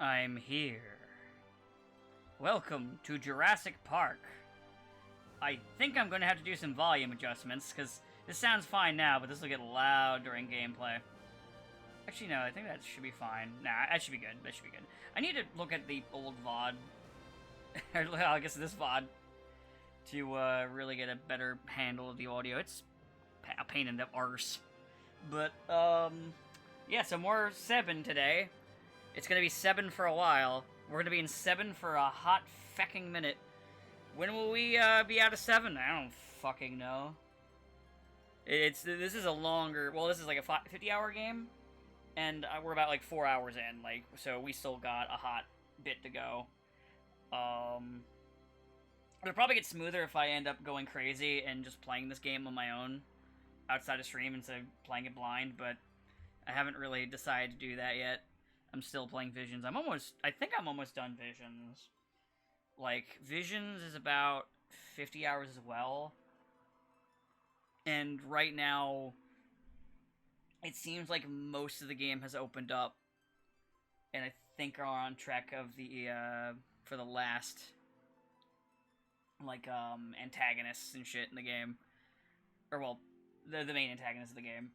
I'm here. Welcome to Jurassic Park. I think I'm going to have to do some volume adjustments, because this sounds fine now, but this will get loud during gameplay. Actually, no, I think that should be fine. Nah, that should be good. That should be good. I need to look at the old VOD. I guess this VOD. To really get a better handle of the audio. It's a pain in the arse. But, yeah, so more Sepen today. It's gonna be Sepen for a while. We're gonna be in Sepen for a hot fecking minute. When will we be out of Sepen? I don't fucking know. This is a longer, well, this is like a 50-hour game, and we're about like 4 hours in, like, so we still got a hot bit to go. It'll probably get smoother if I end up going crazy and just playing this game on my own outside of stream instead of playing it blind, but I haven't really decided to do that yet. I'm still playing Visions. I think I'm almost done Visions. Like, Visions is about 50 hours as well. And right now, it seems like most of the game has opened up. And I think are on track of the, for the last, like, antagonists and shit in the game. Or, well, the main antagonist of the game.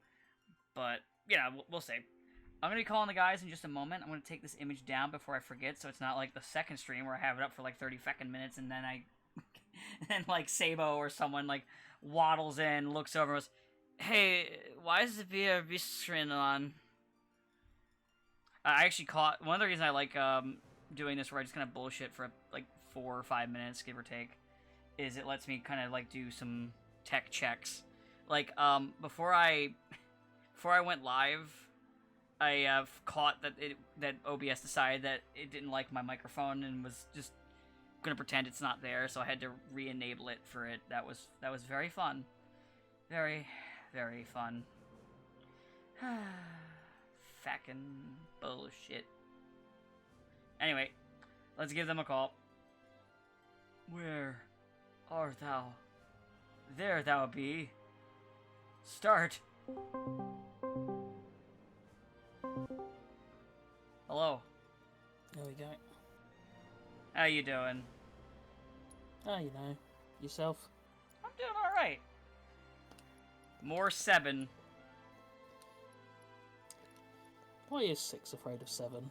But, yeah, we'll see. I'm going to be calling the guys in just a moment. I'm going to take this image down before I forget, so it's not like the second stream where I have it up for like 30 fucking minutes, and then and like Sabo or someone like waddles in, looks over and goes, "Hey, why is the BRB screen on?" I actually caught, one of the reasons I like doing this where I just kind of bullshit for like 4 or 5 minutes, give or take, is it lets me kind of like do some tech checks. Like, before I went live, I caught that OBS decided that it didn't like my microphone and was just gonna pretend it's not there, so I had to re-enable it for it. That was very fun. Very, very fun. Fucking bullshit. Anyway, let's give them a call. Where art thou? There thou be. Start. Hello. There we go. How you doing? Oh, you know. Yourself? I'm doing alright. More Sepen. Why is 6 afraid of 7?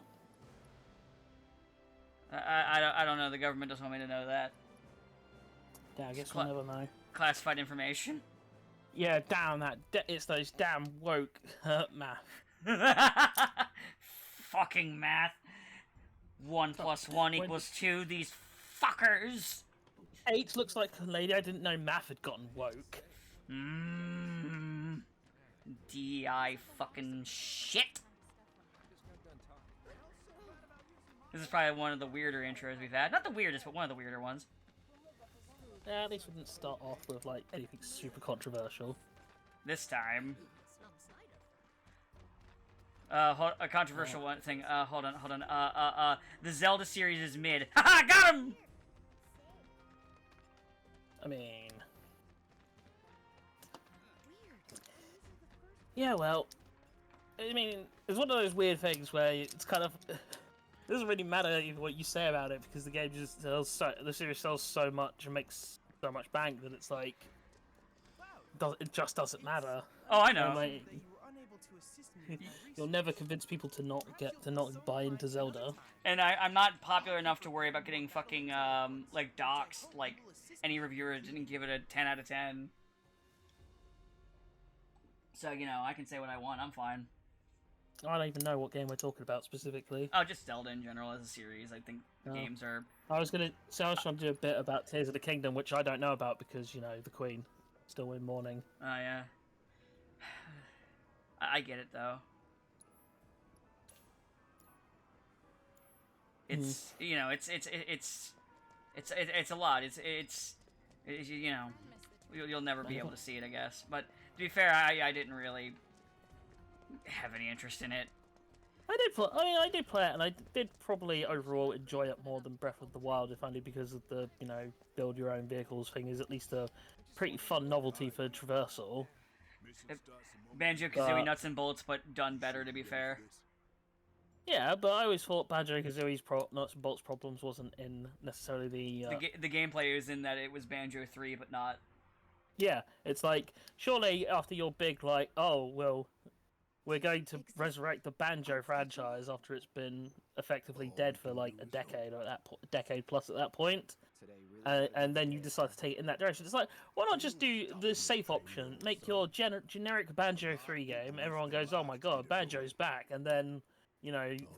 I don't know. The government doesn't want me to know that. Yeah, I guess we'll never know. Classified information. Yeah, damn that. It's those damn woke math. Fucking math. 1 + 1 = 2. These fuckers. 8 looks like a lady. I didn't know math had gotten woke. DI fucking shit. This is probably one of the weirder intros we've had. Not the weirdest, but one of the weirder ones. Yeah, at least we didn't start off with like anything super controversial. This time. A controversial one thing. Hold on. The Zelda series is mid. Haha, got him! I mean... Yeah, well... I mean, it's one of those weird things where it's kind of... It doesn't really matter even what you say about it, because the game just sells the series sells so much and makes so much bank that it's like... It just doesn't matter. Oh, I know. You'll never convince people to not buy into Zelda. And I'm not popular enough to worry about getting fucking like doxed. Like any reviewer didn't give it a 10 out of 10. So you know I can say what I want. I'm fine. I don't even know what game we're talking about specifically. Oh, just Zelda in general as a series. I think the games are. I was trying to do a bit about Tears of the Kingdom, which I don't know about because you know the Queen still in mourning. Oh yeah. I get it though. It's you know it's a lot. It's you know you'll never be able to see it, I guess. But to be fair, I didn't really have any interest in it. I did play it, and I did probably overall enjoy it more than Breath of the Wild, if only because of the build your own vehicles thing is at least a pretty fun novelty for traversal. Banjo-Kazooie nuts and bolts, but done better, to be fair. Yeah, but I always thought Banjo-Kazooie's nuts and bolts problems wasn't in necessarily the. The gameplay is in that it was Banjo 3, but not. Yeah, it's like surely after your big like, oh well, we're going to resurrect the Banjo franchise after it's been effectively dead for like a decade or decade plus at that point, and then you decide to take it in that direction. It's like, why not just do the safe option? Make your generic Banjo 3 game. Everyone goes, oh my god, Banjo's back, and then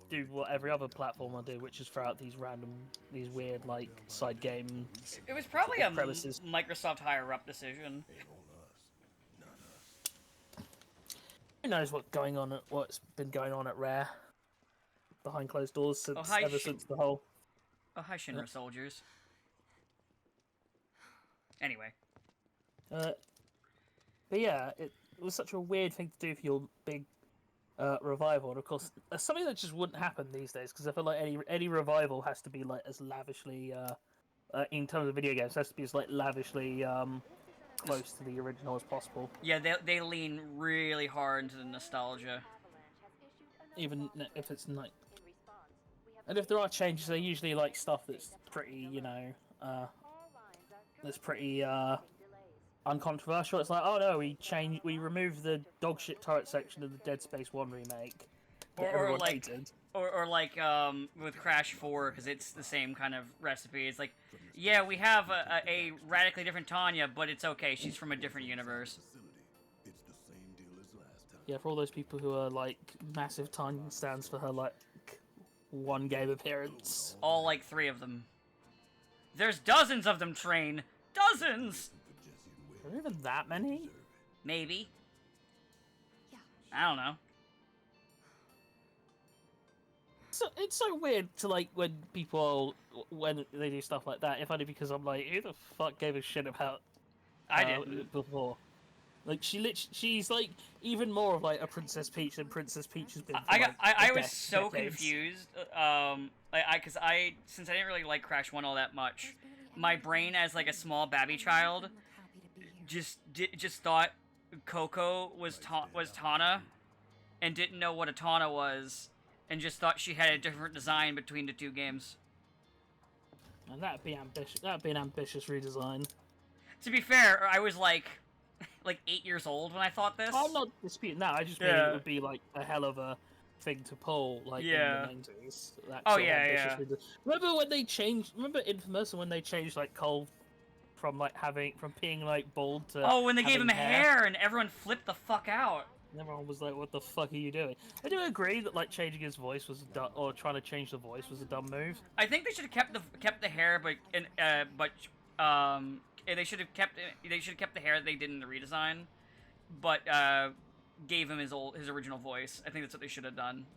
do what every other platformer do, which is throw out these weird like side game It was probably a premises. Microsoft higher up decision. Who knows what's been going on at Rare behind closed doors since the whole. Oh, hi, Shinra soldiers. Anyway. But yeah, it was such a weird thing to do for your big revival, and of course, something that just wouldn't happen these days. Because I feel like any revival has to be like as lavishly, in terms of video games, has to be as like lavishly close to the original as possible. Yeah, they lean really hard into the nostalgia. Even if it's like, and if there are changes, they're usually like stuff that's pretty, that's pretty uncontroversial. It's like, oh no, we removed the dogshit turret section of the Dead Space 1 remake that everyone hated. Or like with Crash 4, because it's the same kind of recipe. It's like, yeah, we have a radically different Tanya, but it's okay. She's from a different universe. Yeah, for all those people who are like massive Tanya stands for her like one game appearance. All like 3 of them. There's dozens of them, Train. Dozens! Are there even that many? Maybe. I don't know. So it's so weird to like when they do stuff like that. If only because I'm like, who the fuck gave a shit about? I didn't before. Like she's like even more of like a Princess Peach than Princess Peach has been. For, I was so confused. Because since I didn't really like Crash 1 all that much, my brain as like a small babby child just thought Coco was Tana, and didn't know what a Tana was, and just thought she had a different design between the 2 games. And that'd be ambitious. That'd be an ambitious redesign. To be fair, I was like 8 years old when I thought this. I'm not disputing that. I just mean it would be like a hell of a thing to pull, like in the 90s. Remember when they changed? Remember Infamous, and when they changed like Cole from being like bald to when they gave him hair and everyone flipped the fuck out. And everyone was like, "What the fuck are you doing?" I do agree that like changing his voice was or trying to change the voice was a dumb move. I think they should have kept the hair, but they should have kept the hair that they did in the redesign, but gave him his original voice. I think that's what they should have done.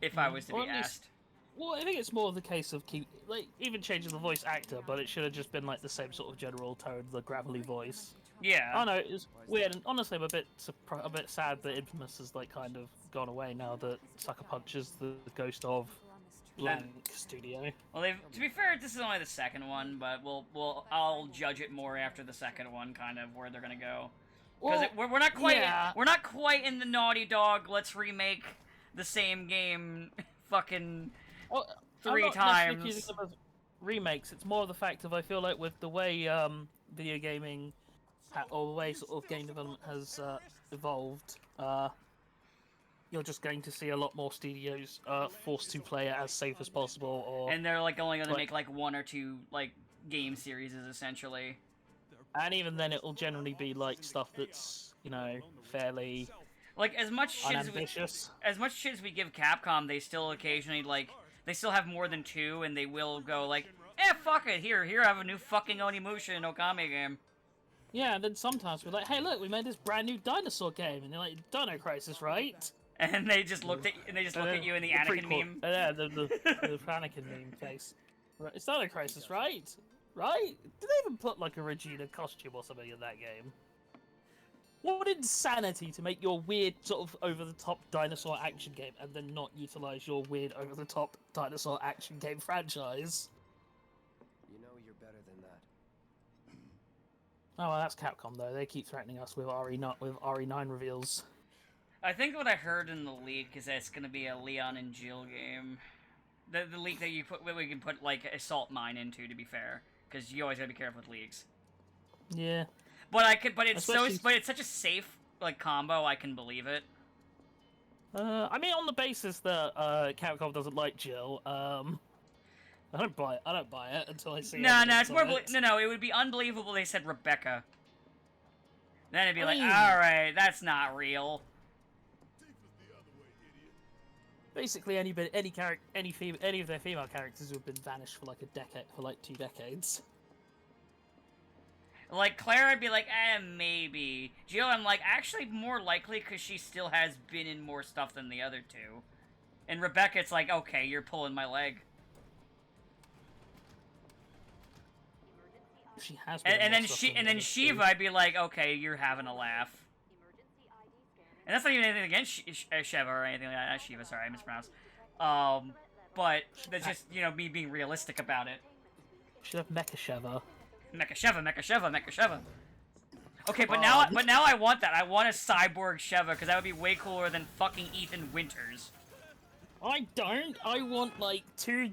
If I was to be asked. Well, I think it's more the case of even changing the voice actor, but it should have just been like the same sort of general tone, the gravelly voice. Yeah. I know it's weird, and honestly, I'm a bit sad that Infamous has like kind of gone away now that Sucker Punch is the ghost of Blank Studio. Well, to be fair, this is only the second one, but I'll judge it more after the second one, kind of where they're gonna go. Because we're not quite in the Naughty Dog. Let's remake the same game, fucking 3 times. Remakes. It's more the fact of I feel like with the way video gaming or the way sort of game development has evolved, you're just going to see a lot more studios forced to play it as safe as possible, and they're like only going to make like 1 or 2 like game series essentially. And even then, it will generally be like stuff that's fairly like as much shit as we give Capcom, they still occasionally they still have more than 2, and they will go like, fuck it, here I have a new fucking Onimusha and Okami game. Yeah, and then sometimes we're like, hey, look, we made this brand new dinosaur game, and they're like, Dino Crisis, right? And they just look at you in the Anakin meme. Yeah, the Anakin meme face. Right, it's Dino Crisis, right? Right? Did they even put like a Regina costume or something in that game? What insanity to make your weird sort of over-the-top dinosaur action game and then not utilize your weird over-the-top dinosaur action game franchise. You know you're better than that. Oh, well, that's Capcom though. They keep threatening us with RE9 reveals. I think what I heard in the leak is that it's gonna be a Leon and Jill game. The leak that you put, where we can put like a salt mine into, to be fair, because you always gotta be careful with leaks. Yeah. But I could, but it's Especially... but it's such a safe like combo. I can believe it. I mean, on the basis that Capcom doesn't like Jill, I don't buy it. I don't buy it until I see. No, it's more. No, it would be unbelievable. They said Rebecca. Then it'd be like, all right, that's not real. Basically, any of their female characters who have been vanished for like a decade, for like 2 decades. Like Claire, I'd be like, maybe. Jill, I'm like, actually more likely because she still has been in more stuff than the other two. And Rebecca, it's like, okay, you're pulling my leg. She has been and then Shiva, I'd be like, okay, you're having a laugh. And that's not even anything against Shiva or anything like that. Not Shiva, sorry, I mispronounced. But that's just, you know, me being realistic about it. Should have Mecha Shiva. Mecha Shiva. Okay, but now I want that. I want a cyborg Shiva because that would be way cooler than fucking Ethan Winters. I don't. I want like two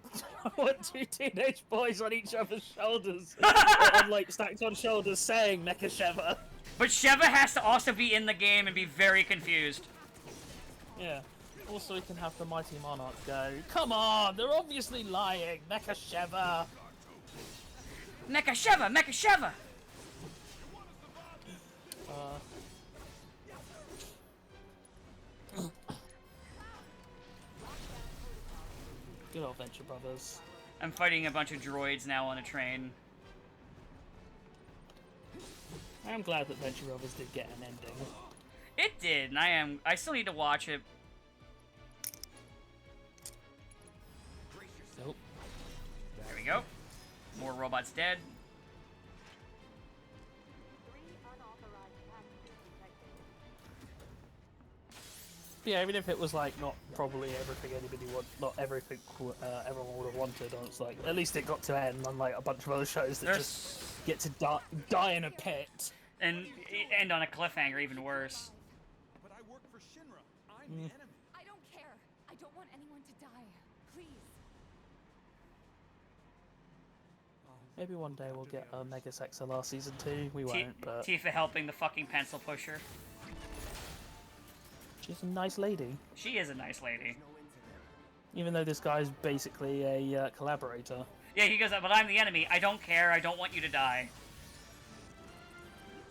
teenage boys on each other's shoulders, on, like stacked on shoulders, saying Mecha Shiva. But Shiva has to also be in the game and be very confused. Yeah. Also, we can have the Mighty Monarch go, come on, they're obviously lying, Mecha Shiva. Mecha Shiva! Good old Venture Brothers. I'm fighting a bunch of droids now on a train. I am glad that Venture Brothers did get an ending. It did, and I still need to watch it. Nope. There we go. More robots dead. Yeah, even if it was like not probably everything not everything everyone would have wanted, or it's like at least it got to end, unlike a bunch of other shows that just get to die in a pit and end on a cliffhanger, even worse. But I work for Shinra. I'm the enemy. I don't care. I don't want anyone to die. Please. Maybe one day we'll get a Mega XLR Season 2. We won't, but... Tifa helping the fucking pencil pusher. She's a nice lady. She is a nice lady. Even though this guy's basically a collaborator. Yeah, he goes, but I'm the enemy. I don't care. I don't want you to die.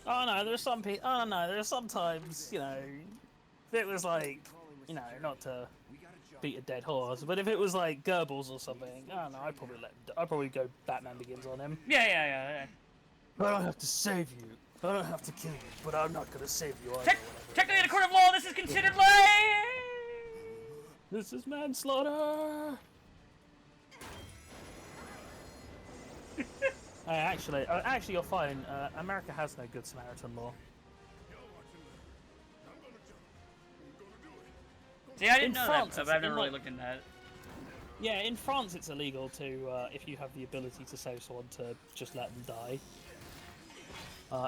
Oh no, there's some people... Oh no, there's sometimes, you know... If it was like, you know, not to beat a dead horse, but if it was like Goebbels or something, I don't know, I'd probably go Batman Begins on him. Yeah. I don't have to save you. I don't have to kill you, but I'm not gonna save you either. Technically, in a court of law, this is considered like... This is manslaughter! Actually, you're fine. America has no Good Samaritan law. See, I didn't know that, but I've never really looked into that. Yeah, in France it's illegal to, if you have the ability to save someone, to just let them die.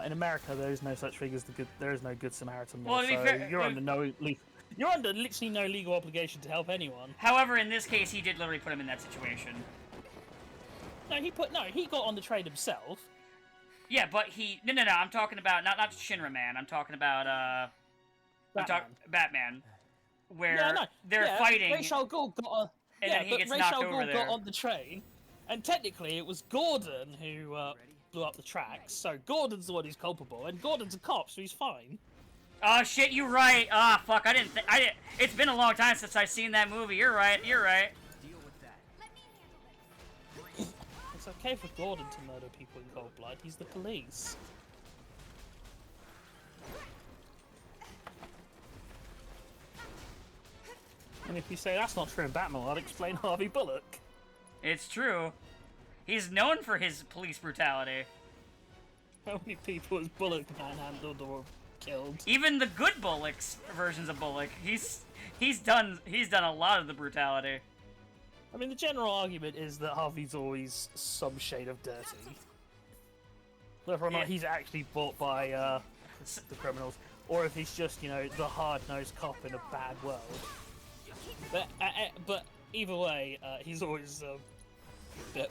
In America, there is no such thing as there is no Good Samaritan law, Well, to be fair, you're under literally no legal obligation to help anyone. However, in this case, he did literally put him in that situation. No, he got on the train himself. Yeah, but no, I'm talking about not Shinra Man. I'm talking about Batman, where they're fighting. Ra's al Ghul got on the train, and technically it was Gordon who blew up the tracks. So Gordon's the one who's culpable, and Gordon's a cop, so he's fine. Oh shit, you're right. Ah, fuck, I didn't. It's been a long time since I've seen that movie. You're right. Deal with that. Let me handle this. It's okay for Gordon to murder people in cold blood. He's the police. And if you say that's not true in Batman, I'll explain Harvey Bullock. It's true. He's known for his police brutality. How many people has Bullock manhandled or killed? Even the good Bullocks versions of Bullock, he's done a lot of the brutality. I mean, the general argument is that Harvey's always some shade of dirty. Whether or not he's actually bought by the criminals. or if he's just, you know, the hard-nosed cop in a bad world. But either way, he's always a prick.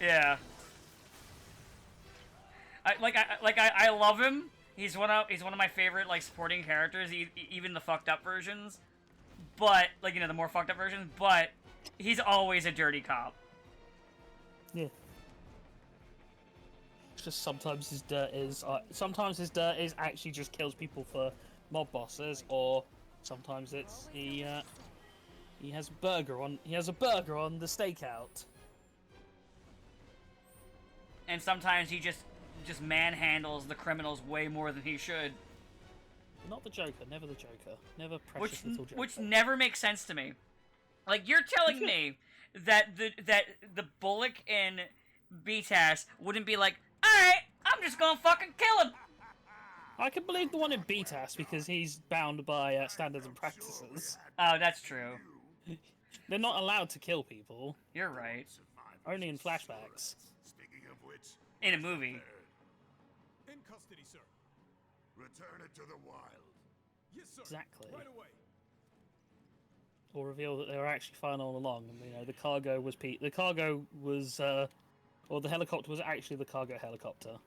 Yeah. I love him. He's one of my favorite like supporting characters, even the fucked up versions. But like, you know, the more fucked up versions. But he's always a dirty cop. Yeah. It's just sometimes his dirt is actually just kills people for mob bosses, or sometimes it's he has a burger on the stakeout. And sometimes he just manhandles the criminals way more than he should. Not the Joker, never the Joker, never precious little Joker. Which never makes sense to me. Like, you're telling me that the Bullock in BTAS wouldn't be like, alright, I'm just gonna fucking kill him! I can believe the one in BTAS because he's bound by standards and practices. Oh, that's true. They're not allowed to kill people. You're right. Only in flashbacks. In a movie. In custody, sir. Return it to the wild. Yes, sir. Exactly. Right away. Or reveal that they were actually fine all along, and you know the cargo was or the helicopter was actually the cargo helicopter.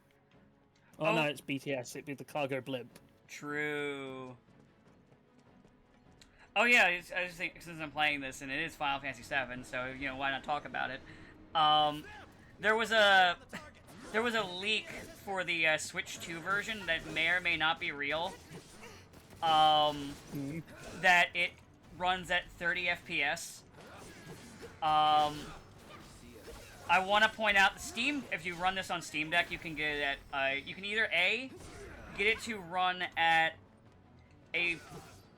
Oh, no, it's BTS. It'd be the cargo blimp. True. Oh yeah, I just think since I'm playing this and it is Final Fantasy VII, so you know why not talk about it? There was a leak for the Switch 2 version that may or may not be real. That it runs at 30 FPS. I want to point out the Steam. If you run this on Steam Deck, you can get it at. You can either get it to run at a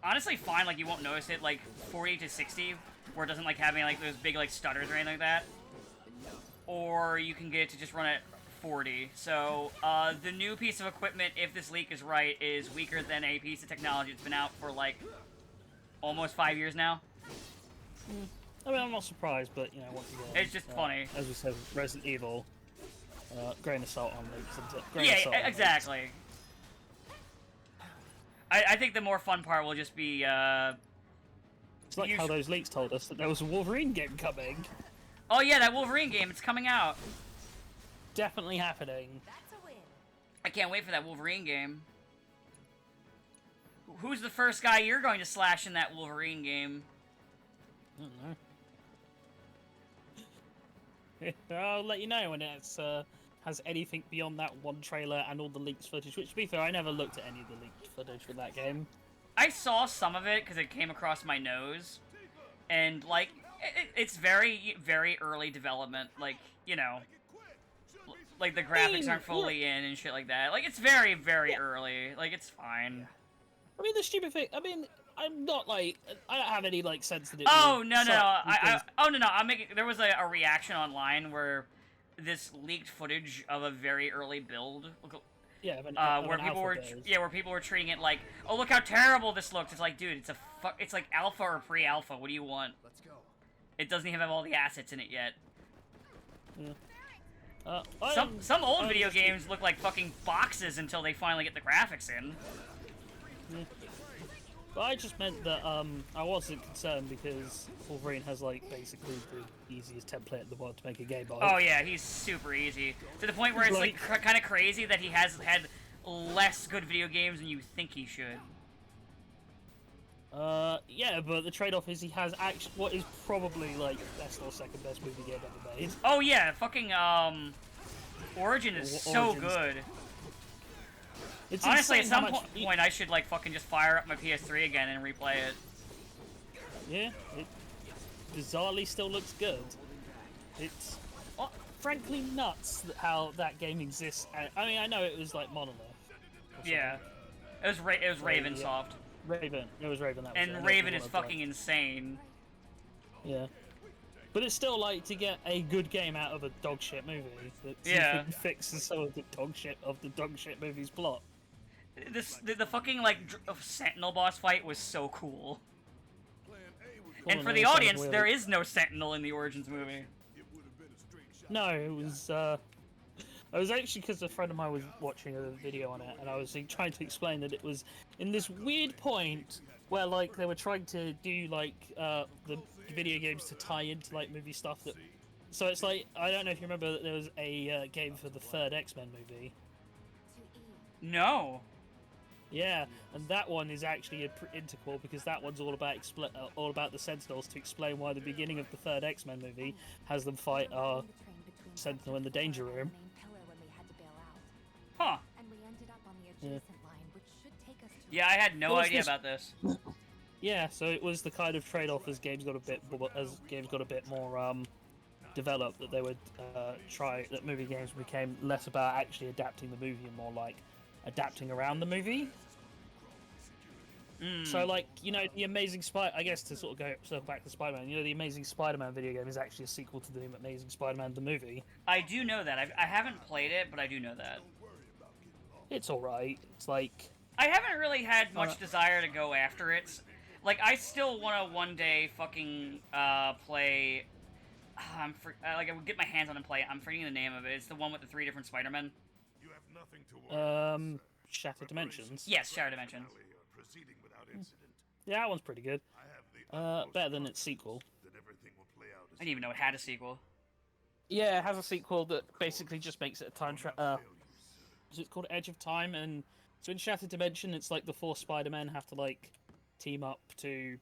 honestly fine, like you won't notice it, like 40 to 60, where it doesn't like have any like those big like stutters or anything like that. Or you can get it to just run at 40. So the new piece of equipment, if this leak is right, is weaker than a piece of technology that's been out for like almost 5 years now. I mean, I'm not surprised, but you know, once again, It's just funny. As we said, Resident Evil, grain of salt on leaks. Yeah, exactly. I think the more fun part will just be. It's like how those leaks told us that there was a Wolverine game coming. Oh yeah, that Wolverine game, it's coming out. Definitely happening. That's a win. I can't wait for that Wolverine game. Who's the first guy you're going to slash in that Wolverine game? I don't know. I'll let you know when it has anything beyond that one trailer and all the leaked footage. Which, to be fair, I never looked at any of the leaked footage for that game. I saw some of it because it came across my nose, and like it's very, very early development. Like, you know, like the graphics aren't fully in and shit like that. Like it's very, very early. Like it's fine. I mean, the stupid thing. I mean, I'm not like I don't have any like sensitive. Oh no! I'm making. There was a reaction online where this leaked footage of a very early build. Yeah, where people were treating it like, oh look how terrible this looks. It's like, dude, it's like alpha or pre-alpha. What do you want? Let's go. It doesn't even have all the assets in it yet. Yeah. Some old video games look like fucking boxes until they finally get the graphics in. Yeah. But I just meant that I wasn't concerned because Wolverine has like basically the easiest template in the world to make a game on. Oh yeah, he's super easy. To the point where it's like kind of crazy that he has had less good video games than you think he should. Yeah, but the trade-off is he has actually what is probably like best or second best movie game ever made. Oh yeah, fucking Origin is so good. It's honestly, at some point, I should like fucking just fire up my PS3 again and replay it. Yeah, it bizarrely still looks good. It's frankly nuts how that game exists. I mean, I know it was like Monolith. Yeah, it was Ravensoft. Raven, it was Raven. That was and Raven is fucking insane. Yeah. But it's still like to get a good game out of a dog shit movie that fixes some of the dog shit movie's plot. The fucking like Sentinel boss fight was so cool. And for the audience, there is no Sentinel in the Origins movie. No, it was I was actually, because a friend of mine was watching a video on it, and I was trying to explain that it was in this weird point where, like, they were trying to do, like, the video games to tie into, like, movie stuff that... So it's like, I don't know if you remember that there was a game for the third X-Men movie. No. Yeah, and that one is actually an integral because that one's all about the Sentinels to explain why the beginning of the third X-Men movie has them fight Sentinel in the Danger Room. Huh. And we ended up on the adjacent line, which should take us to Yeah, I had no What was idea this- about this. Yeah, so it was the kind of trade-off as games got a bit more developed, that they would that movie games became less about actually adapting the movie and more like adapting around the movie. So, like, you know, the Amazing I guess to sort of circle back to Spider-Man, you know, the Amazing Spider-Man video game is actually a sequel to the Amazing Spider-Man the movie. I do know that. I haven't played it, but I do know that. It's alright. It's like... I haven't really had much desire to go after it. Like, I still want to one day fucking play... like, I would get my hands on and play it. I'm forgetting the name of it. It's the one with the 3 different Spider-Men. You have nothing to worry. Shattered Dimensions. Yes, Shattered Dimensions. Proceeding without incident. Yeah, that one's pretty good. I have the utmost Better than confidence its sequel. that everything will play out as I didn't even know it had a sequel. Yeah, it has a sequel that basically just makes it a time is it called Edge of Time? And so in Shattered Dimension, it's like the 4 Spider-Men have to, like, team up to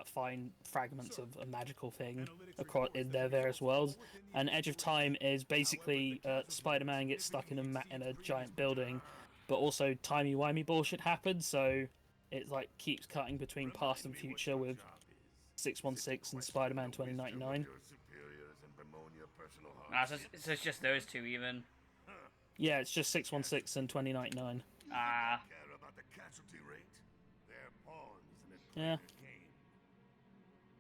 find fragments of a magical thing across in their various worlds. And Edge of Time is basically Spider-Man gets stuck in a giant building, but also timey-wimey bullshit happens, so it, like, keeps cutting between past and future with 616 and Spider-Man 2099. your superiors and bemoan your personal Ah, harm. so it's just those two, even. Yeah, it's just 616 and 2099. Ah. Care about the casualty rate? They're pawns in a Yeah. bigger game.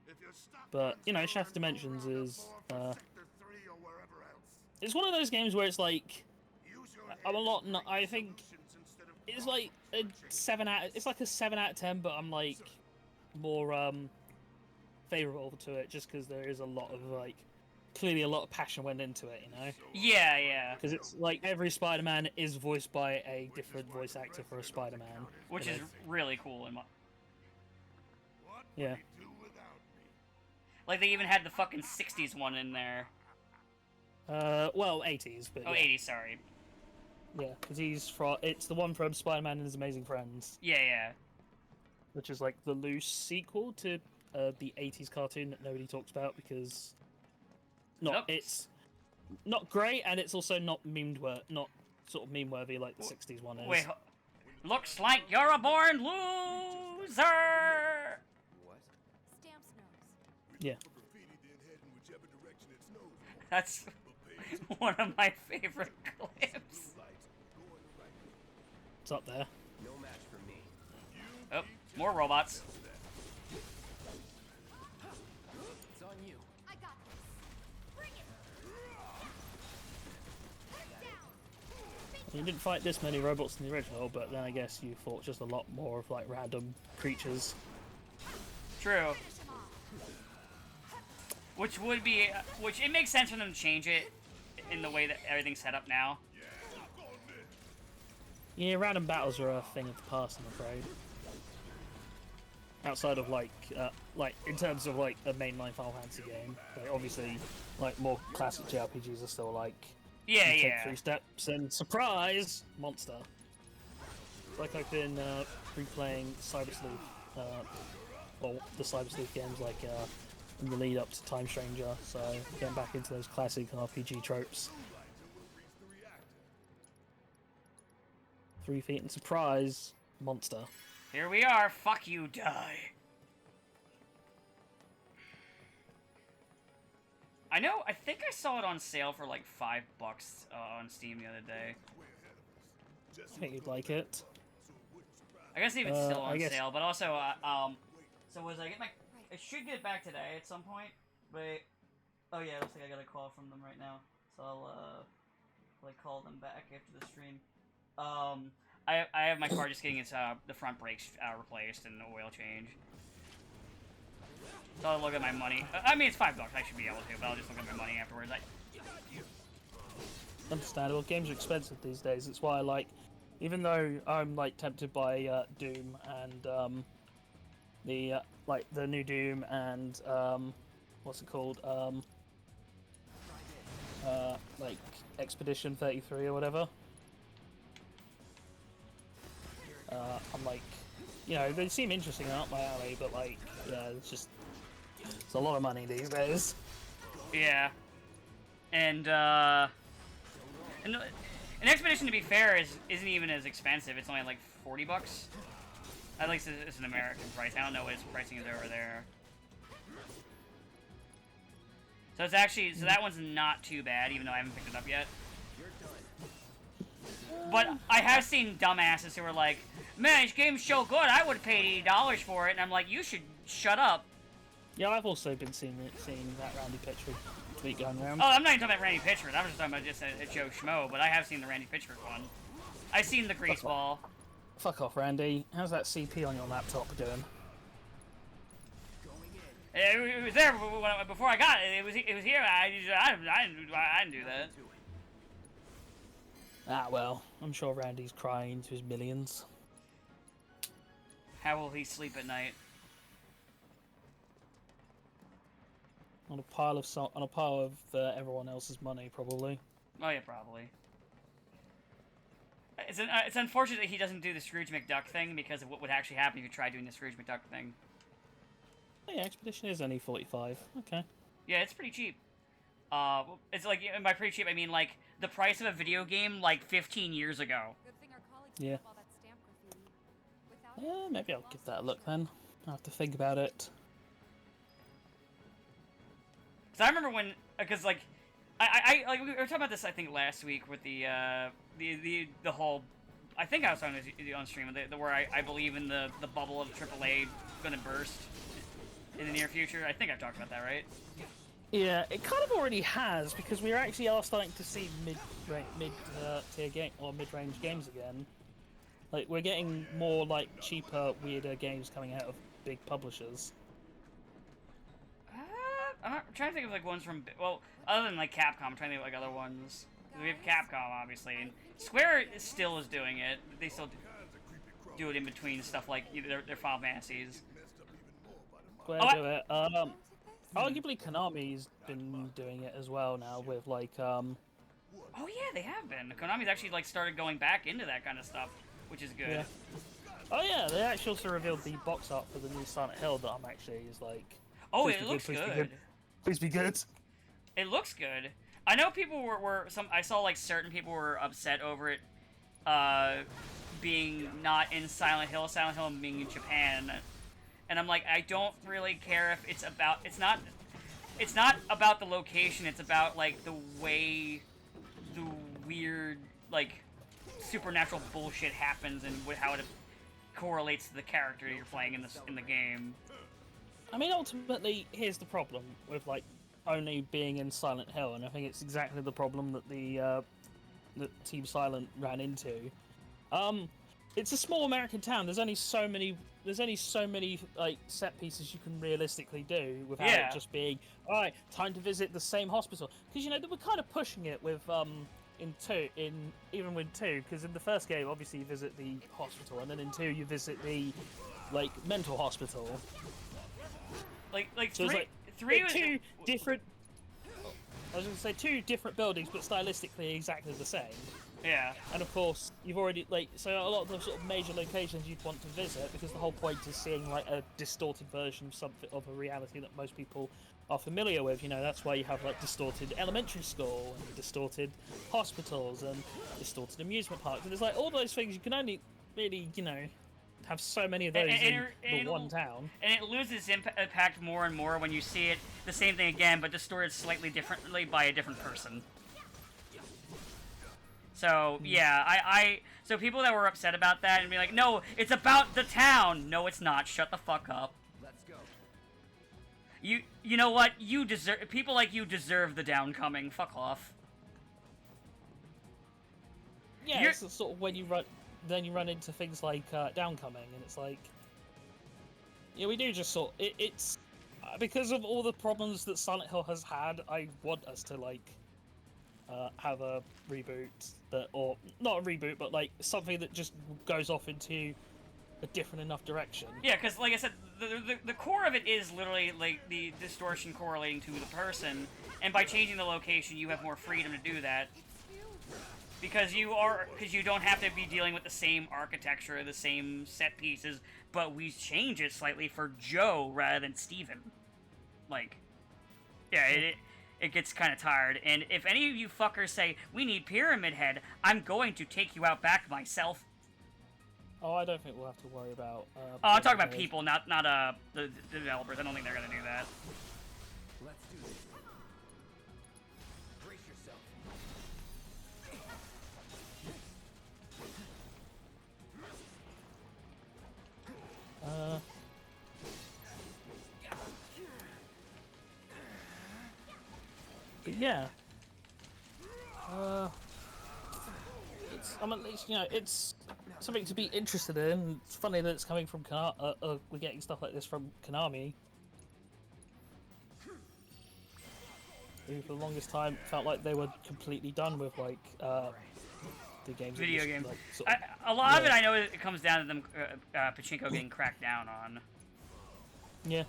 If you're stuck But, you know, on Shattered zero, Dimensions roll on a is, 4 for Sector 3 or wherever else. It's one of those games where it's like, Use your I'm a head lot, to no, find I think solutions instead of it's like a 7 out, it's like a 7 out of 10, but I'm like, more, favorable to it just because there is a lot of, like, clearly a lot of passion went into it, you know? Yeah, yeah. Because it's like every Spider-Man is voiced by a different voice actor for a Spider-Man. Which you is know? really cool. What Yeah. would he do without me? Like, they even had the fucking 60s one in there. Well, 80s, but Oh, yeah. 80s, sorry. Yeah, because it's the one from Spider-Man and His Amazing Friends, Yeah, yeah. which is like the loose sequel to the 80s cartoon that nobody talks about because Nope. it's not great and it's also not not sort of meme worthy like the 60s one is. Wait, looks like you're a born loser! What? Stamps knows. Yeah. Graffiti then head in whichever direction its nose points. That's one of my favorite clips. It's up there. No match for me. Oh, more robots. It's on you. I got this. Bring it. Put it down. You didn't fight this many robots in the original, but then I guess you fought just a lot more of like random creatures. True. Finish him off. Which it makes sense for them to change it in the way that everything's set up now. Yeah, random battles are a thing of the past, I'm afraid. Outside of like in terms of like a mainline Final Fantasy game, like, obviously, like more classic JRPGs are still like Yeah, you take yeah. 3 steps and surprise monster. Like I've been replaying Cyber Sleuth, well the Cyber Sleuth games like in the lead up to Time Stranger, so getting back into those classic RPG tropes. 3 feet and surprise monster. Here we are. Fuck you, die. I think I saw it on sale for like $5 on Steam the other day. I think you'd like it. I guess even still I on guess- sale, but also, so was I get my... I should get it back today at some point, but... Oh yeah, looks like I got a call from them right now, so I'll, like, call them back after the stream. I have my car just getting its, the front brakes, replaced and the oil change. So I'll look at my money. I mean, it's $5, I should be able to, but I'll just look at my money afterwards. understandable. Games are expensive these days. That's why I like, even though I'm like tempted by Doom and the like the new Doom and what's it called? Like Expedition 33 or whatever. I'm like, you know, they seem interesting and up my alley, but like, yeah, it's a lot of money these days. Yeah. And an Expedition, to be fair, isn't even as expensive. It's only like $40. At least it's an American price. I don't know what its pricing is over there. So it's actually, so that one's not too bad, even though I haven't picked it up yet. But I have seen dumbasses who are like, man, this game's so good, I would have paid $80 for it. And I'm like, you should shut up. Yeah, I've also been seeing that Randy Pitchford tweet going around. Oh, I'm not even talking about Randy Pitchford. I'm just talking about just a Joe Schmo, but I have seen the Randy Pitchford one. I've seen the Greaseball. Fuck off, Randy. How's that CP on your laptop doing? It was there before I got it. It was here. I didn't do that. Ah, well, I'm sure Randy's crying to his millions. How will he sleep at night? On a pile of everyone else's money, probably. Oh yeah, probably. It's unfortunate that he doesn't do the Scrooge McDuck thing, because of what would actually happen if you tried doing the Scrooge McDuck thing. Oh, yeah, Expedition is only 45. Okay. Yeah, it's pretty cheap. It's like, by pretty cheap, I mean like the price of a video game like 15 years ago. Good thing our colleagues Yeah. put up all that stamp graffiti. Without it, Maybe I'll give that a look then. I'll have to think about it. Because I remember when, because like, I like we were talking about this I think last week with the whole, I think I was talking on stream where I believe in the bubble of AAA gonna burst in the near future. I think I've talked about that, right? Yeah, it kind of already has, because we actually are starting to see mid-tier game or mid-range games again. Like, we're getting more like cheaper, weirder games coming out of big publishers. I'm trying to think of like ones from, well, other than like Capcom, I'm trying to think of like other ones. We have Capcom, obviously, and Square still is doing it. They still do it in between stuff like their Final Fantasies. Square do it. Arguably Konami's been doing it as well now with like Oh yeah, they have been. Konami's actually like started going back into that kind of stuff, which is good. Yeah. Oh yeah, they actually also revealed the box art for the new Silent Hill that I'm actually is like. Oh, please it be looks please be good. Please be good. It looks good. I know people were I saw like certain people were upset over it being not in Silent Hill being in Japan. And I'm like, I don't really care if it's not about the location, it's about like the way the weird like supernatural bullshit happens and how it correlates to the character you're playing in the game. I mean, ultimately, here's the problem with like only being in Silent Hill, and I think it's exactly the problem that that Team Silent ran into. It's a small American town. There's only so many like set pieces you can realistically do without it just being all right. Time to visit the same hospital, because you know they were kind of pushing it with even with 2, because in the first game obviously you visit the hospital, and then in 2 you visit the like mental hospital. So three it's was, two different. I was going to say 2 different buildings, but stylistically exactly the same. yeah. And of course, you've already so a lot of the sort of major locations you'd want to visit, because the whole point is seeing like a distorted version of something of a reality that most people are familiar with. You know, that's why you have like distorted elementary school and distorted hospitals and distorted amusement parks, and there's like all those things you can only really have so many of those in the one town. And it loses impact more and more when you see it the same thing again, but distorted slightly differently by a different person. So yeah, so people that were upset about that and be like, no, it's about the town. No, it's not. Shut the fuck up. Let's go. You know what? You deserve, people like you deserve the downcoming. Fuck off. Yeah, it's the sort of when you run into things like downcoming, and it's like, yeah, we do just it's because of all the problems that Silent Hill has had. I want us to like have a reboot that, or not a reboot, but like something that just goes off into a different enough direction. Yeah, because like I said, the core of it is literally like the distortion correlating to the person, and by changing the location, you have more freedom to do that. Because you don't have to be dealing with the same architecture, the same set pieces, but we change it slightly for Joe rather than Steven. Like, yeah, it gets kind of tired. And if any of you fuckers say, we need Pyramid Head, I'm going to take you out back myself. Oh, I don't think we'll have to worry about... Oh, I'm talking about people, not the developers. I don't think they're going to do that. Let's do this. Brace yourself. But yeah. At least, it's something to be interested in. It's funny that it's coming from we're getting stuff like this from Konami. Who for the longest time felt like they were completely done with like the games. Video games. Like, sort of, A lot of it, I know, it comes down to them pachinko getting cracked down on. yeah.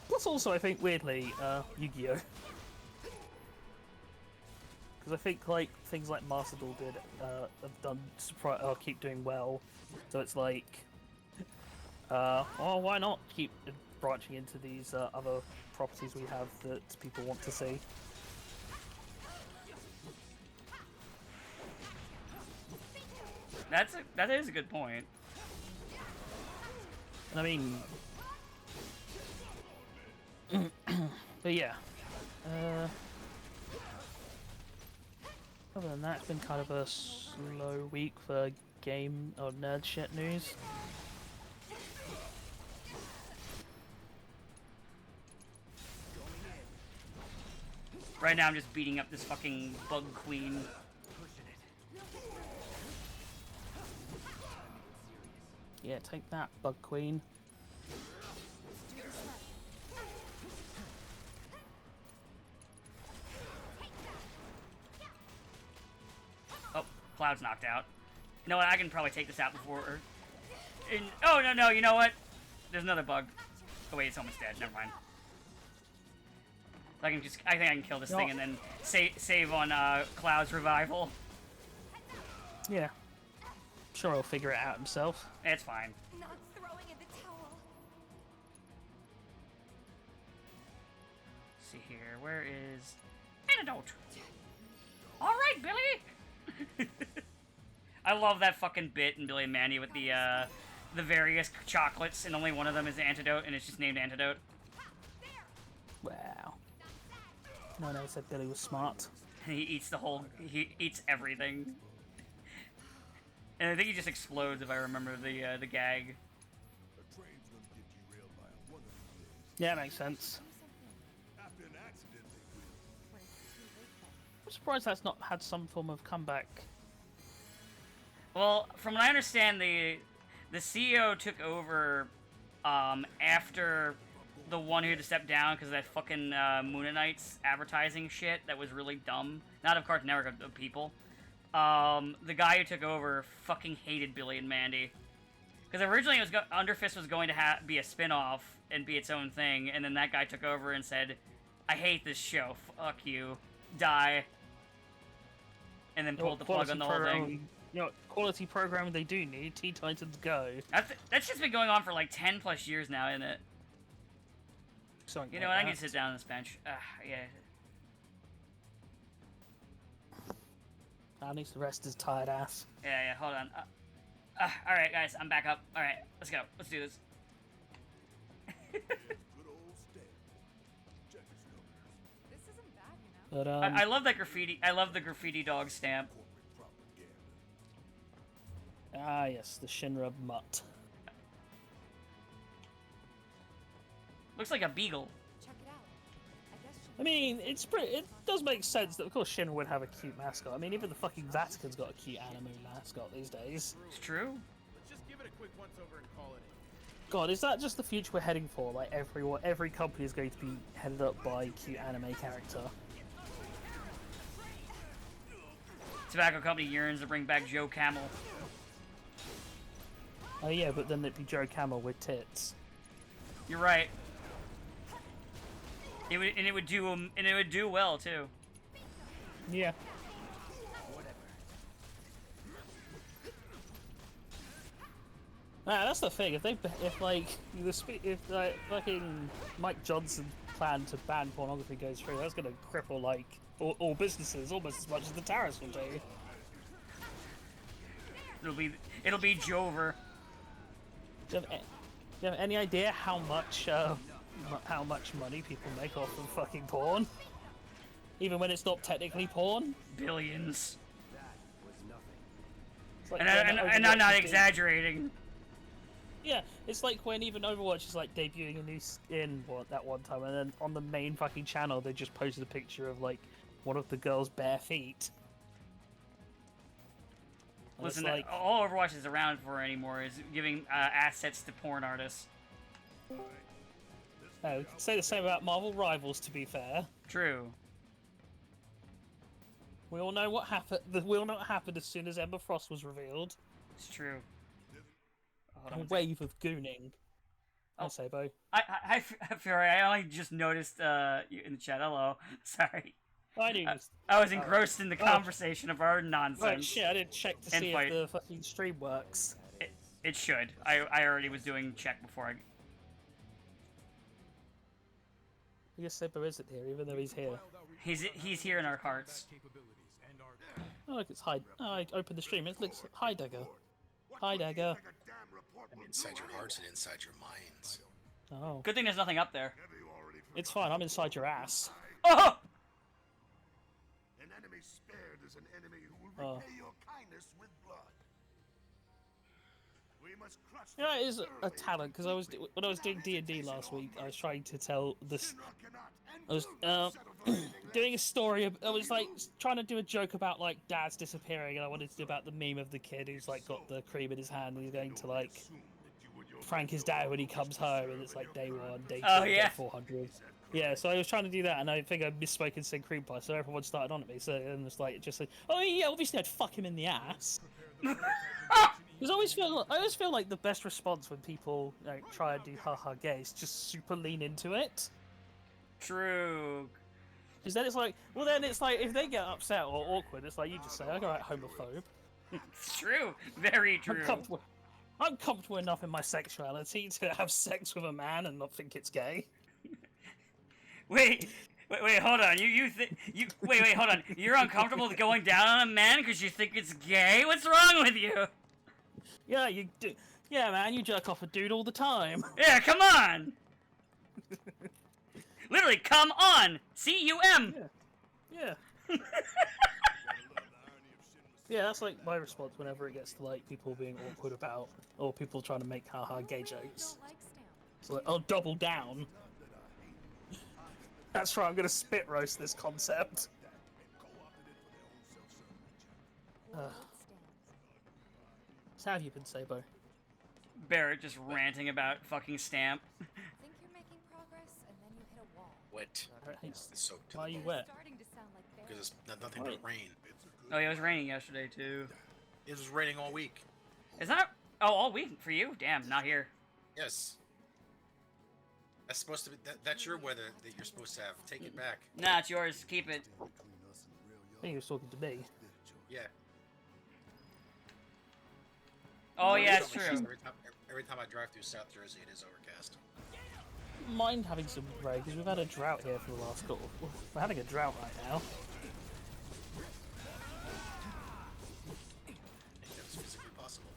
Plus, also, I think weirdly, Yu-Gi-Oh. Because I think like things like Master Duel did have done keep doing well. So it's like, well, why not keep branching into these other properties we have that people want to see? That is a good point. I mean, but yeah. Other than that, it's been kind of a slow week for game or nerd shit news. Right now, I'm just beating up this fucking bug queen. Yeah, take that, Bug Queen. Oh, Cloud's knocked out. You know what? I can probably take this out before. Oh no! You know what? There's another bug. Oh wait, it's almost dead. Never mind. I think I can kill this thing and then save on Cloud's revival. Yeah. Sure, he'll figure it out himself. It's fine. Not throwing in the towel. Let's see here. Where is antidote? All right, Billy. I love that fucking bit in Billy and Mandy with the various chocolates, and only one of them is the antidote, and it's just named Antidote. Wow. No one ever said Billy was smart. And he eats everything. And I think he just explodes, if I remember the gag. A train's gonna get derailed by one of these days. Yeah, makes sense. After an accident, they will. I'm surprised that's not had some form of comeback. Well, from what I understand, the CEO took over after the one who had to step down because of that fucking Moonanites advertising shit that was really dumb. Not of Cartoon Network, of people. The guy who took over fucking hated Billy and Mandy. Because originally it was Underfist was going to be a spin-off and be its own thing, and then that guy took over and said, I hate this show, fuck you, die. And then pulled the plug on the whole thing. You know, quality programming they do need. Teen Titans Go. That's just been going on for like 10 plus years now, isn't it? Something You know like what, I that. need to sit down on this bench. Yeah. Now needs to rest his tired ass. Yeah, hold on. Alright, guys, I'm back up. Alright, let's go. Let's do this. Good old Stan. Check his numbers. This isn't bad, you know. But I love that graffiti. I love the graffiti dog stamp. Corporate propaganda. yes, the Shinra mutt. Looks like a beagle. Check it out. I guess she I mean, it does make sense that of course Shinra would have a cute mascot. I mean, even the fucking Vatican's got a cute anime mascot these days. It's true. Let's just give it a quick once over and call it God, is that just the future we're heading for? Like every company is going to be headed up by a cute anime character. Tobacco company yearns to bring back Joe Camel. Oh yeah, but then it'd be Joe Camel with tits. You're right. It would do well too. Yeah. Nah, that's the thing. If fucking Mike Johnson plan to ban pornography goes through, that's gonna cripple like all businesses almost as much as the tariffs will do. It'll be Jover. Do you have any idea how much money people make off of fucking porn? Even when it's not technically porn? Billions. It's like And when I'm not Overwatch is exaggerating. Yeah, it's like when even Overwatch is like debuting a new skin that one time, and then on the main fucking channel they just posted a picture of like one of the girl's bare feet. And Listen, it's like, all Overwatch is around for anymore is giving assets to porn artists. oh, say the same about Marvel Rivals. To be fair, True. we all know what happened. We all know what happened as soon as Ember Frost was revealed. It's true. Hold A on one wave of gooning. Oh. I'll say, Bo. I Fury, I only just noticed you in the chat. Hello. Sorry. I do. I was engrossed in the conversation of our nonsense. Right, shit, I didn't check to see Invite. if the fucking stream works. It should. I already was doing check before I... I guess Sepen isn't here, even though he's here. He's here in our hearts. Oh, look, it's Hide. Oh, I opened the stream. It looks Heidegger. Heidegger. Inside your hearts and inside your minds. Oh, Good thing there's nothing up there. it's fine. I'm inside your ass. Oh! An enemy spared is an enemy who will Oh. repay your kindness with blood. We must crush You know, it is a talent because when I was doing D&D last week, I was trying to tell this. I was doing a story. I was like trying to do a joke about like dads disappearing, and I wanted to do about the meme of the kid who's like got the cream in his hand and he's going to like prank his dad when he comes home, and it's like day 1, day 2, Oh, yeah. day 400. Yeah, so I was trying to do that, and I think I misspoke and said cream pie, so everyone started on at me. So and it's like just like, oh yeah, obviously I'd fuck him in the ass. Because I always feel like the best response when people like try and do haha gay is just super lean into it. True. Because then it's like, well, then it's like if they get upset or awkward, it's like you just say, "Alright, homophobe." It's true. Very true. I'm comfortable enough in my sexuality to have sex with a man and not think it's gay. Wait, hold on. Wait, hold on. You're uncomfortable going down on a man because you think it's gay? What's wrong with you? Yeah, you do. Yeah, man, you jerk off a dude all the time. Yeah, come on. Literally, come on. C-U-M. Yeah. Yeah, that's like my response whenever it gets to like people being awkward about or people trying to make haha gay jokes. It's like, oh, double down. That's right, I'm gonna spit roast this concept. So how have you been, Sabo? Barrett just ranting about fucking Stamp. Think you're making progress, and then you hit a wall. Wet. It's Soaked. Why are you wet? Starting to sound like Because it's nothing but rain. Oh, yeah, it was raining yesterday, too. It was raining all week. Is that... Oh, all week for you? Damn, not here. Yes. That's supposed to be. That's your weather that you're supposed to have. Take it back. Nah, it's yours. Keep it. I think he was talking to me. Yeah. Oh, yeah, it's Every true. time- Every time I drive through South Jersey, it is overcast. Mind having some rain because we've had a drought here for the last couple. We're having a drought right now. If that was physically possible.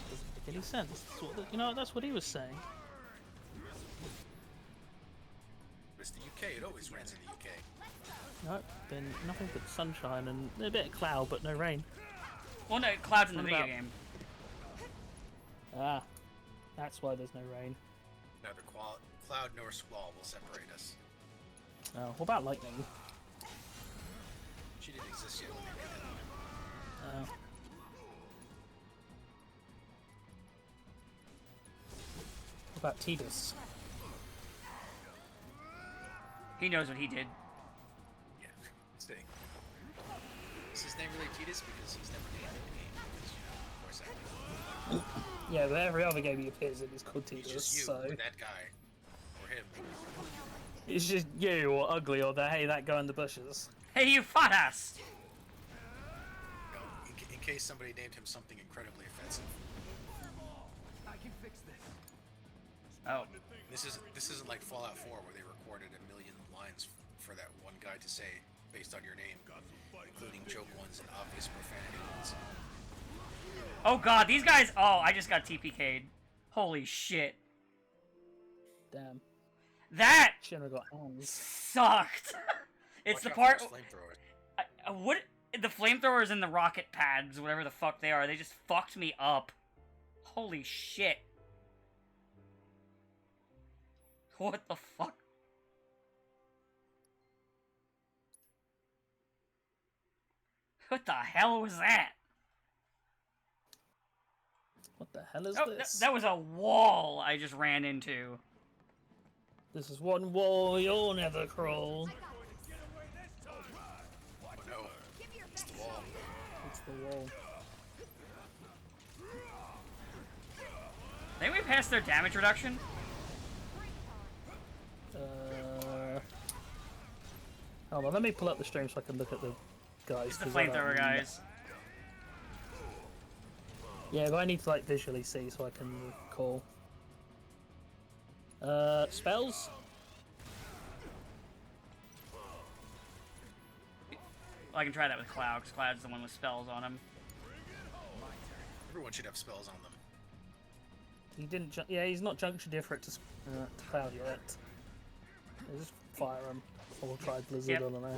Doesn't make any sense. That's what that's what he was saying. It's the UK. It always rains in the UK. No, been nothing but sunshine and a bit of cloud, but no rain. Well, no, clouds in the What video about- game. Ah, that's why there's no rain. Neither cloud nor squall will separate us. Oh, what about lightning? She didn't exist yet when they made it. about Tidus? He knows what he did. Yeah. Stay. Is his name really Tidus? Because he's never named in the game. Because, voice acting. Yeah, but every other game he appears in is called He's Tidus, just you, so... or that guy. Or him. It's just you, or Ugly, or the hey, that guy in the bushes. Hey, you fat ass! You know, in case somebody named him something incredibly offensive. I can fix this. Oh. This isn't like Fallout 4 where they recorded a million lines for that one guy to say based on your name, including joke ones and obvious profanity ones. Oh god, these guys... Oh, I just got TPK'd. Holy shit. Damn. That Shouldn't have got hands. sucked! It's Watch the out part... for those flamethrowers. What... The flamethrowers and the rocket pads, whatever the fuck they are, they just fucked me up. Holy shit. What the fuck? What the hell was that? What the hell is Oh, this? that was a wall I just ran into. This is one wall you'll never crawl. Oh no. It's the wall. It's the wall. I think we passed their damage reduction. Hold on, let me pull up the stream so I can look at the guys. It's the 'cause I don't flamethrower remember. guys. Yeah, but I need to like visually see so I can recall. Spells? I can try that with Cloud, because Cloud's the one with spells on him. Everyone should have spells on them. He didn't. Yeah, he's not junction different to Cloud yet. Just fire him. Or we'll try Blizzard. Yep. I don't know.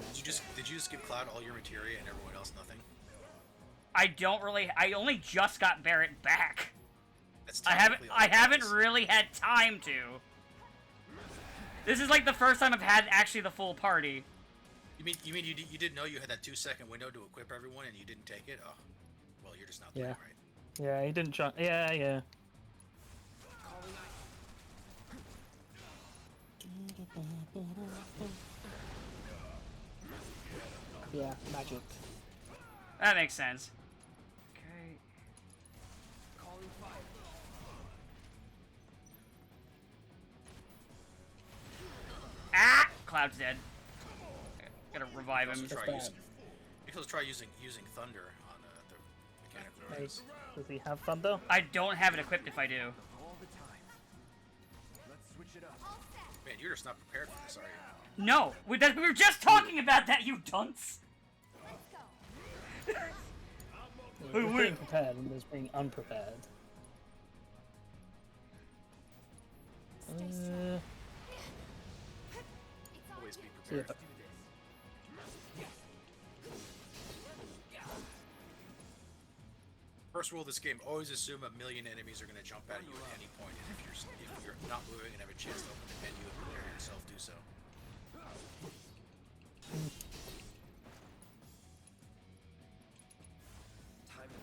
Did you just give Cloud all your materia and everyone else nothing? I don't really... I only just got Barrett back. That's I haven't technically all it is. really had time to. This is like the first time I've had actually the full party. You mean you didn't know you had that 2-second window to equip everyone and you didn't take it? Oh, well you're just not playing Yeah. right. Yeah, he didn't jump. Yeah. Yeah, magic. That makes sense. Okay. Calling fire. Ah! Cloud's dead. Gotta revive him. You can try using thunder on the mechanic Hey, robots. does he have thunder? I don't have it equipped if I do. All the time. Let's switch it up. Man, you're just not prepared for this, are you? No! We were just talking about that, you dunce! Yeah, there's being prepared and there's being unprepared. Always be See if prepared. First rule of this game, always assume a million enemies are going to jump at you at any point, and if you're not moving and have a chance to open the menu and prepare yourself, do so. Time to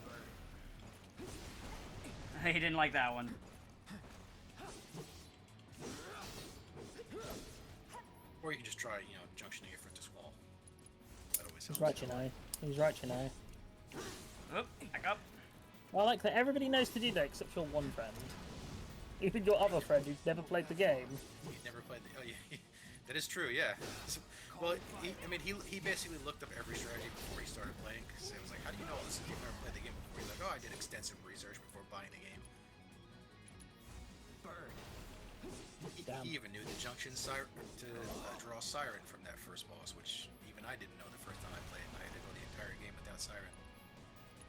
burn. He didn't like that one. Or you can just try, junctioning it for this wall. That always helps. He's right, you know. He's right, you know. Oop, back up. I like that everybody knows to do that except your one friend. Even your other friend who's never played the game. He'd never played the... Oh, yeah. That is true, yeah. Well, he basically looked up every strategy before he started playing, because it was like, how do you know all this if you've never played the game before? He's like, oh, I did extensive research before buying the game. Burn. Damn. He even knew the junction to draw Siren from that first boss, which even I didn't know the first time I played. I had to go the entire game without Siren.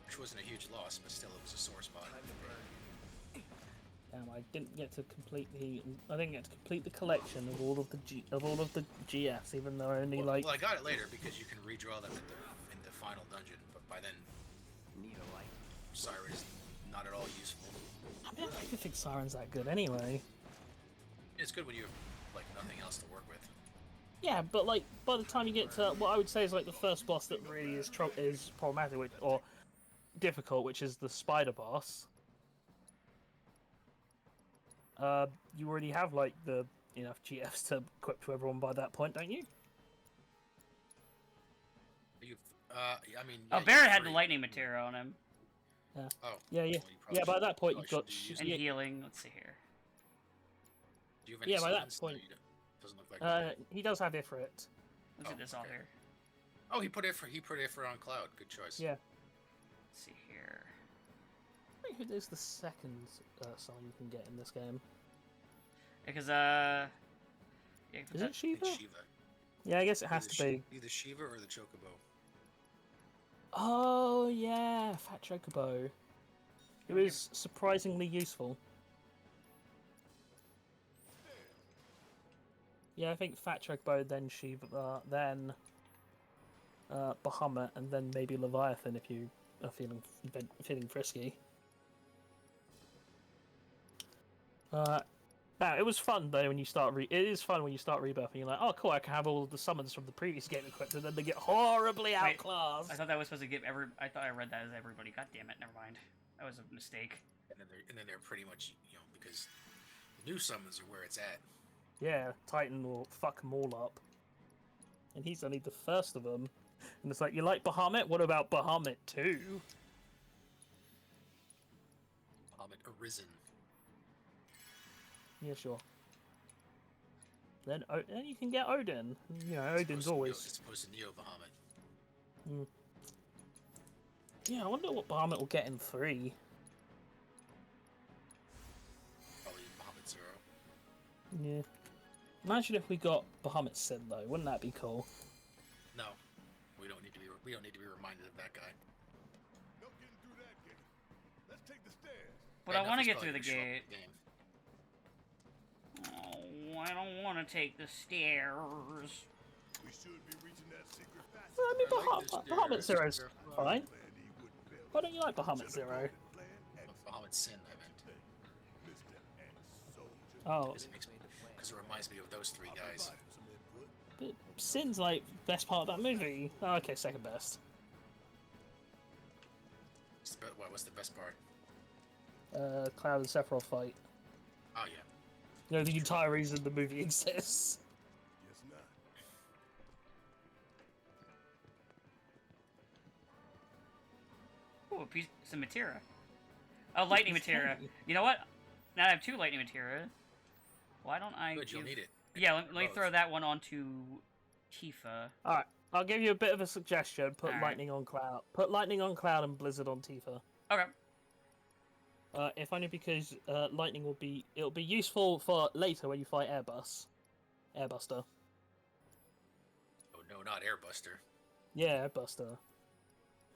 Which wasn't a huge loss, but still it was a sore spot. Time to burn. Damn, I didn't get to complete the collection of all of the GS, even though I only like. Well, I got it later because you can redraw them in the final dungeon, but by then Need a light. Siren is not at all useful. I don't even think Siren's that good anyway. It's good when you have like nothing else to work with. Yeah, but like by the time you get to what I would say is like the first boss that really is problematic or difficult, which is the spider boss. you already have like the enough GFs to equip to everyone by that point, don't you? You've, I mean. Oh, Yeah, Barrett you're had the free. lightning material on him. Oh. Yeah, well, you yeah. probably By that point, probably you've got should do use And it. healing. Let's see here. Do you have any yeah, by that summons? No, point- you don't. Doesn't look like. You do. he does have Ifrit. Let's Oh, get this all okay. here. Oh, he put Ifrit on Cloud. Good choice. Yeah. Let's see here. I think who is the second summon you can get in this game? Because yeah, Is that- it I think Shiva? Shiva. Yeah, I guess it has Either to be. Either Shiva or the Chocobo. Oh yeah, Fat Chocobo. It was surprisingly useful. Yeah, I think Fat Chocobo, then Shiva, then Bahamut, and then maybe Leviathan if you are feeling frisky. Now, it was fun though when you start. It is fun when you start Rebirth and you're like, oh cool, I can have all the summons from the previous game equipped, and then they get horribly Wait, outclassed. I thought that was supposed to give I thought I read that as everybody. God damn it! Never mind. That was a mistake. And then they're pretty much, because the new summons are where it's at. Yeah, Titan will fuck them all up, and he's only the first of them. And it's like, you like Bahamut? What about Bahamut 2? Bahamut Arisen. Yeah, sure. Then you can get Odin. You know, Odin's always. As opposed to Neo Bahamut. Mm. Yeah, I wonder what Bahamut will get in 3. Probably Bahamut Zero. Yeah. Imagine if we got Bahamut Sin though. Wouldn't that be cool? No, we don't need to be reminded of that guy. No getting through that gate. Let's take the stairs. But And I want to he's get through the probably gonna gate. show up Oh, I don't want to take the stairs. We should be reaching that secret passage. Well, I mean, I like this Bahamut stairs. Zero's They're fine. Plan he wouldn't fail. Why don't you like Bahamut Zero? Plan the game. X, Bahamut Sin, I meant. Mr. X Soldier. Oh, Because it reminds me of those three guys. Provided some input. but Sin's like best part of that movie. Oh, okay, second best. What's the best part? Cloud and Sephiroth fight. Oh yeah. You know, the entire reason the movie exists. Guess not. Oh, a piece, some materia. Oh, lightning materia. You know what? Now I have 2 lightning materia. Why don't I? Good, you'll need it. Yeah, let me Both. throw that one onto Tifa. Alright, I'll give you a bit of a suggestion. Put Alright. lightning on Cloud. Put lightning on Cloud and Blizzard on Tifa. Okay. If only because lightning it'll be useful for later when you fight Airbuster. Oh no, not Airbuster. Yeah, Airbuster.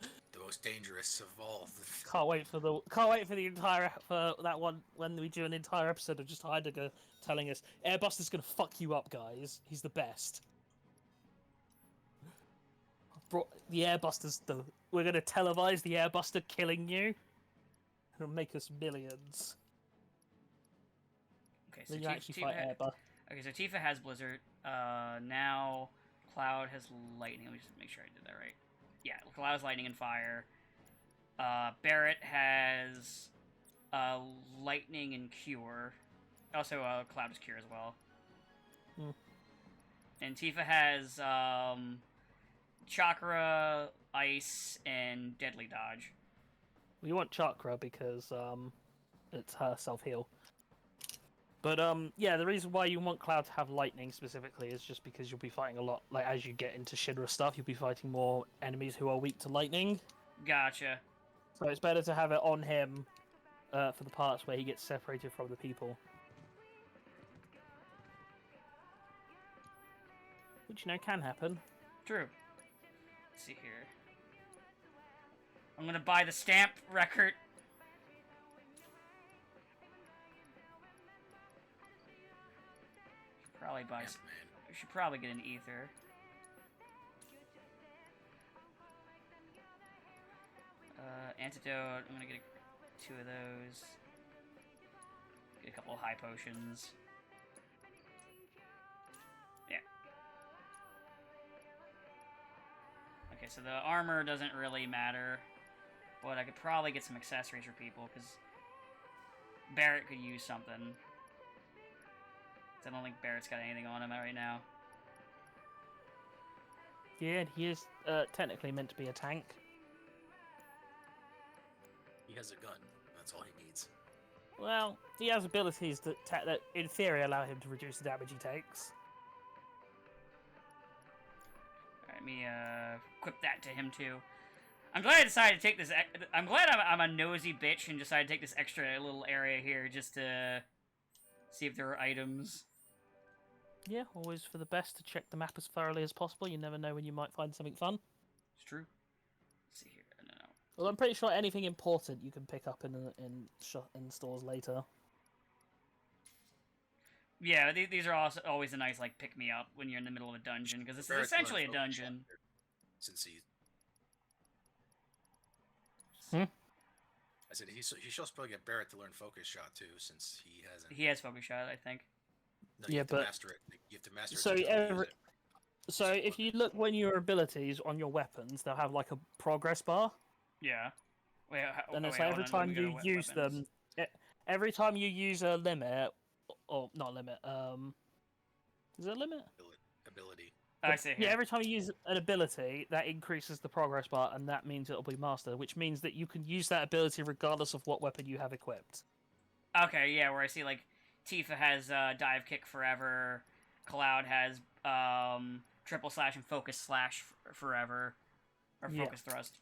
The most dangerous of all. Can't wait for the entire for that one when we do an entire episode of just Heidegger telling us Airbuster's gonna fuck you up, guys. He's the best. The Airbuster's we're gonna televise the Airbuster killing you. It'll make us millions. Okay, so Then you actually Tifa fight Airbuster. Okay, so Tifa has Blizzard. Now Cloud has Lightning. Let me just make sure I did that right. Yeah, Cloud has Lightning and Fire. Barrett has Lightning and Cure. Also, Cloud has Cure as well. Hmm. And Tifa has Chakra, Ice, and Deadly Dodge. We want Chakra because it's her self-heal. But yeah, the reason why you want Cloud to have lightning specifically is just because you'll be fighting a lot. Like as you get into Shinra stuff, you'll be fighting more enemies who are weak to lightning. Gotcha. So it's better to have it on him for the parts where he gets separated from the people. Which can happen. True. Let's see here. I'm gonna buy the stamp record. Probably buy. Yes, man. We should probably get an ether. Antidote. I'm gonna get 2 of those. Get a couple of high potions. Yeah. Okay, so the armor doesn't really matter, but I could probably get some accessories for people because Barrett could use something. I don't think Barrett's got anything on him right now. Yeah, he is technically meant to be a tank. He has a gun. That's all he needs. Well, he has abilities that in theory, allow him to reduce the damage he takes. Alright, let me equip that to him too. I'm glad I decided to take this. I'm glad I'm a nosy bitch and decided to take this extra little area here just to see if there are items. Yeah, always for the best to check the map as thoroughly as possible. You never know when you might find something fun. It's true. Let's see here. No. Well, I'm pretty sure anything important you can pick up in stores later. Yeah, these are also always a nice like pick me up when you're in the middle of a dungeon because this is Barrett's essentially a learned focus dungeon. shot since he. Hmm? I said he should probably get Barrett to learn focus shot too, since he hasn't. He has focus shot, I think. No, you Yeah, have to but- master it. You have to master it. So to use every- it. So if you look when your abilities on your weapons, they'll have like a progress bar. Yeah. Wait, And it's wait, like hold every on, let time me go you to use weapons. them, every time you use a limit, or not limit, is it a limit? Ability. I see. Yeah, Here. every time you use an ability, that increases the progress bar, and that means it'll be mastered, which means that you can use that ability regardless of what weapon you have equipped. Okay, yeah, where I see like Tifa has dive kick forever, Cloud has triple slash and focus slash forever, or Yeah. focus thrust.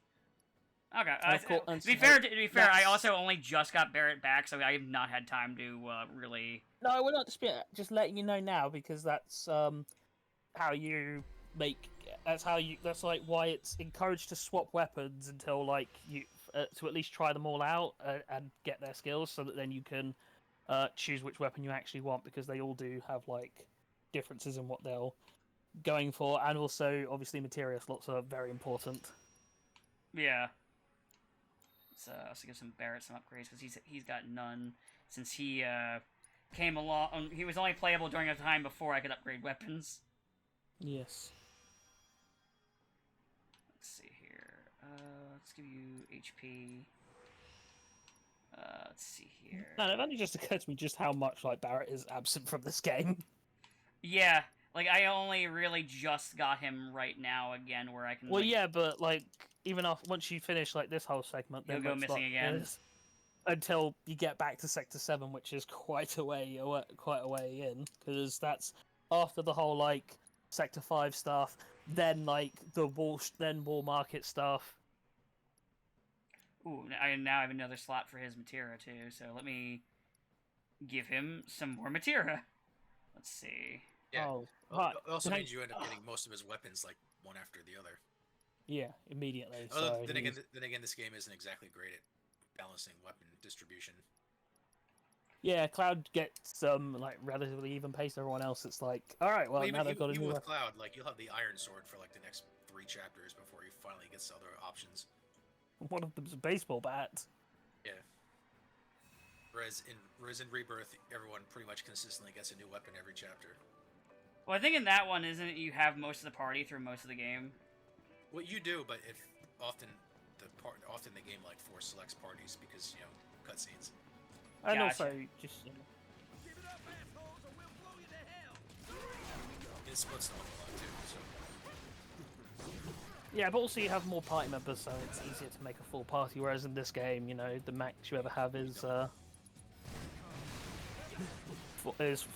Okay. And of course- and to be so fair, I that's- also only just got Barrett back, so I have not had time to really. No, we're not disputing it. Just letting you know now because that's how you make. That's like why it's encouraged to swap weapons until like you to at least try them all out and get their skills, so that then you can choose which weapon you actually want because they all do have like differences in what they're going for, and also obviously materia slots are very important. Yeah. So I also give some Barrett some upgrades because he's got none since he came along. He was only playable during a time before I could upgrade weapons. Yes. Let's see here. Let's give you HP. Let's see here. No, it only just occurred to me just how much like Barrett is absent from this game. Yeah, like I only really just got him right now again, where I can. Well, like, yeah, but like even once you finish like this whole segment, He'll then go looks missing like again. there's- until you get back to Sector 7, which is quite a way in, because that's after the whole like Sector 5 stuff, then like the wall market stuff. Ooh, I now have another slot for his materia too. So let me give him some more materia. Let's see. Yeah. Oh, Well, right. it also Can I- means you end up getting most of his weapons like one after the other. Yeah, immediately. Although So then he's- again, this game isn't exactly great at balancing weapon distribution. yeah, Cloud gets some like relatively even pace. Everyone else, it's like, all right, well now they've got a even new with weapon. Cloud, like you'll have the Iron Sword for like the next 3 chapters before he finally gets other options. One of them's a baseball bat. Yeah. Whereas in Rebirth, everyone pretty much consistently gets a new weapon every chapter. Well, I think in that one, isn't it you have most of the party through most of the game? What you do, but if often the game like selects parties because cutscenes. And Gotcha. also just It splits them up a lot too. So yeah, but also you have more party members, so it's easier to make a full party. Whereas in this game, the max you ever have is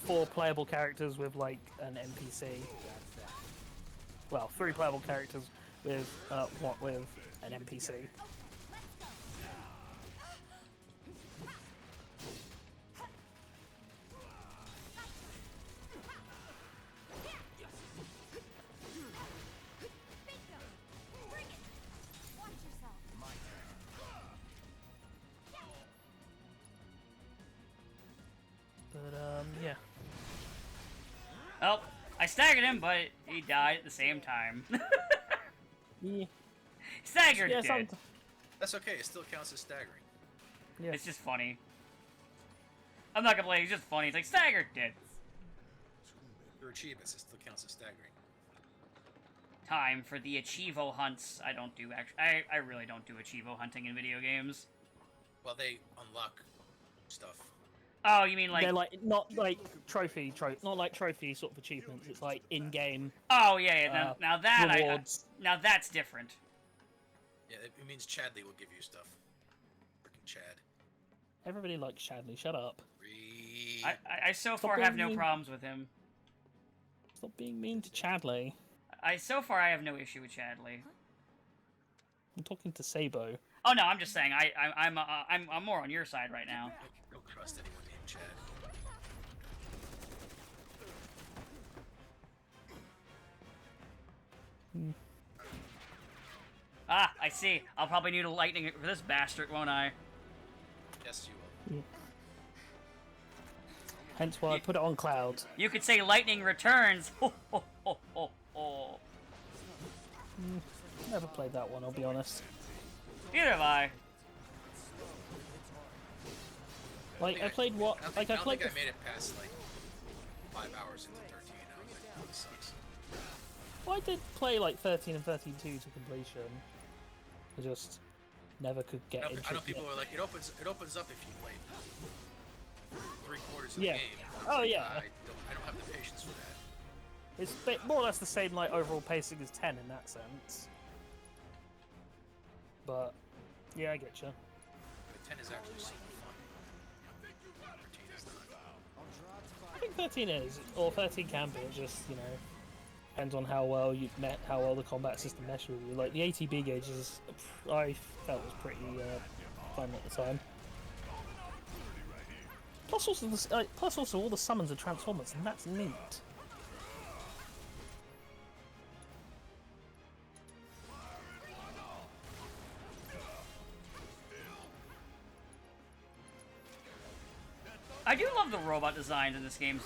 4 playable characters with like an NPC. Well, 3 playable characters with an NPC. Bring it! Watch yourself. But yeah. Oh, I staggered him, but he died at the same time. Yeah. Staggered Yeah, did. that's okay. It still counts as staggering. Yeah. It's just funny. I'm not gonna play. It's just funny. It's like staggered did. For achievements, it still counts as staggering. Time for the Achievo hunts. I don't do I really don't do Achievo hunting in video games. Well, they unlock stuff. Oh, you mean They're like not like not like trophy sort of achievements. It's like in-game Oh yeah, yeah. Now that rewards. now that's different. Yeah, it means Chadley will give you stuff. Freaking Chad. Everybody likes Chadley. Shut up. I so Stop far have being no mean. problems with him. Stop being mean to Chadley. So far I have no issue with Chadley. I'm talking to Sabo. Oh no, I'm just saying I'm more on your side right now. Don't trust anyone named Chad. Ah, I see. I'll probably need a lightning for this bastard, won't I? Yes, you will. Hence why I put it on Cloud. You could say lightning returns. Ho, ho, ho, ho, ho. Never played that one, I'll be honest. Neither have I. Like I played what? I Like I don't played. think I made it past like 5 hours into 13. I was like, oh, this sucks. Well, I did play like 13 and 13-2 to completion. I just never could get into I know it. people yet. are like, it opens up if you play 3/4 of Yeah. the game. Oh, Like, yeah. I don't have the patience for that. It's more or less the same like overall pacing as 10 in that sense. But yeah, I get you. But 10 is actually super fun. 13 is not. I think 13 is, or 13 can be. It just depends on how well the combat system meshes with you. Like the ATB gauges, I felt was pretty fun at the time. Plus also all the summons are transformers, and that's neat. I do love the robot designs in this game.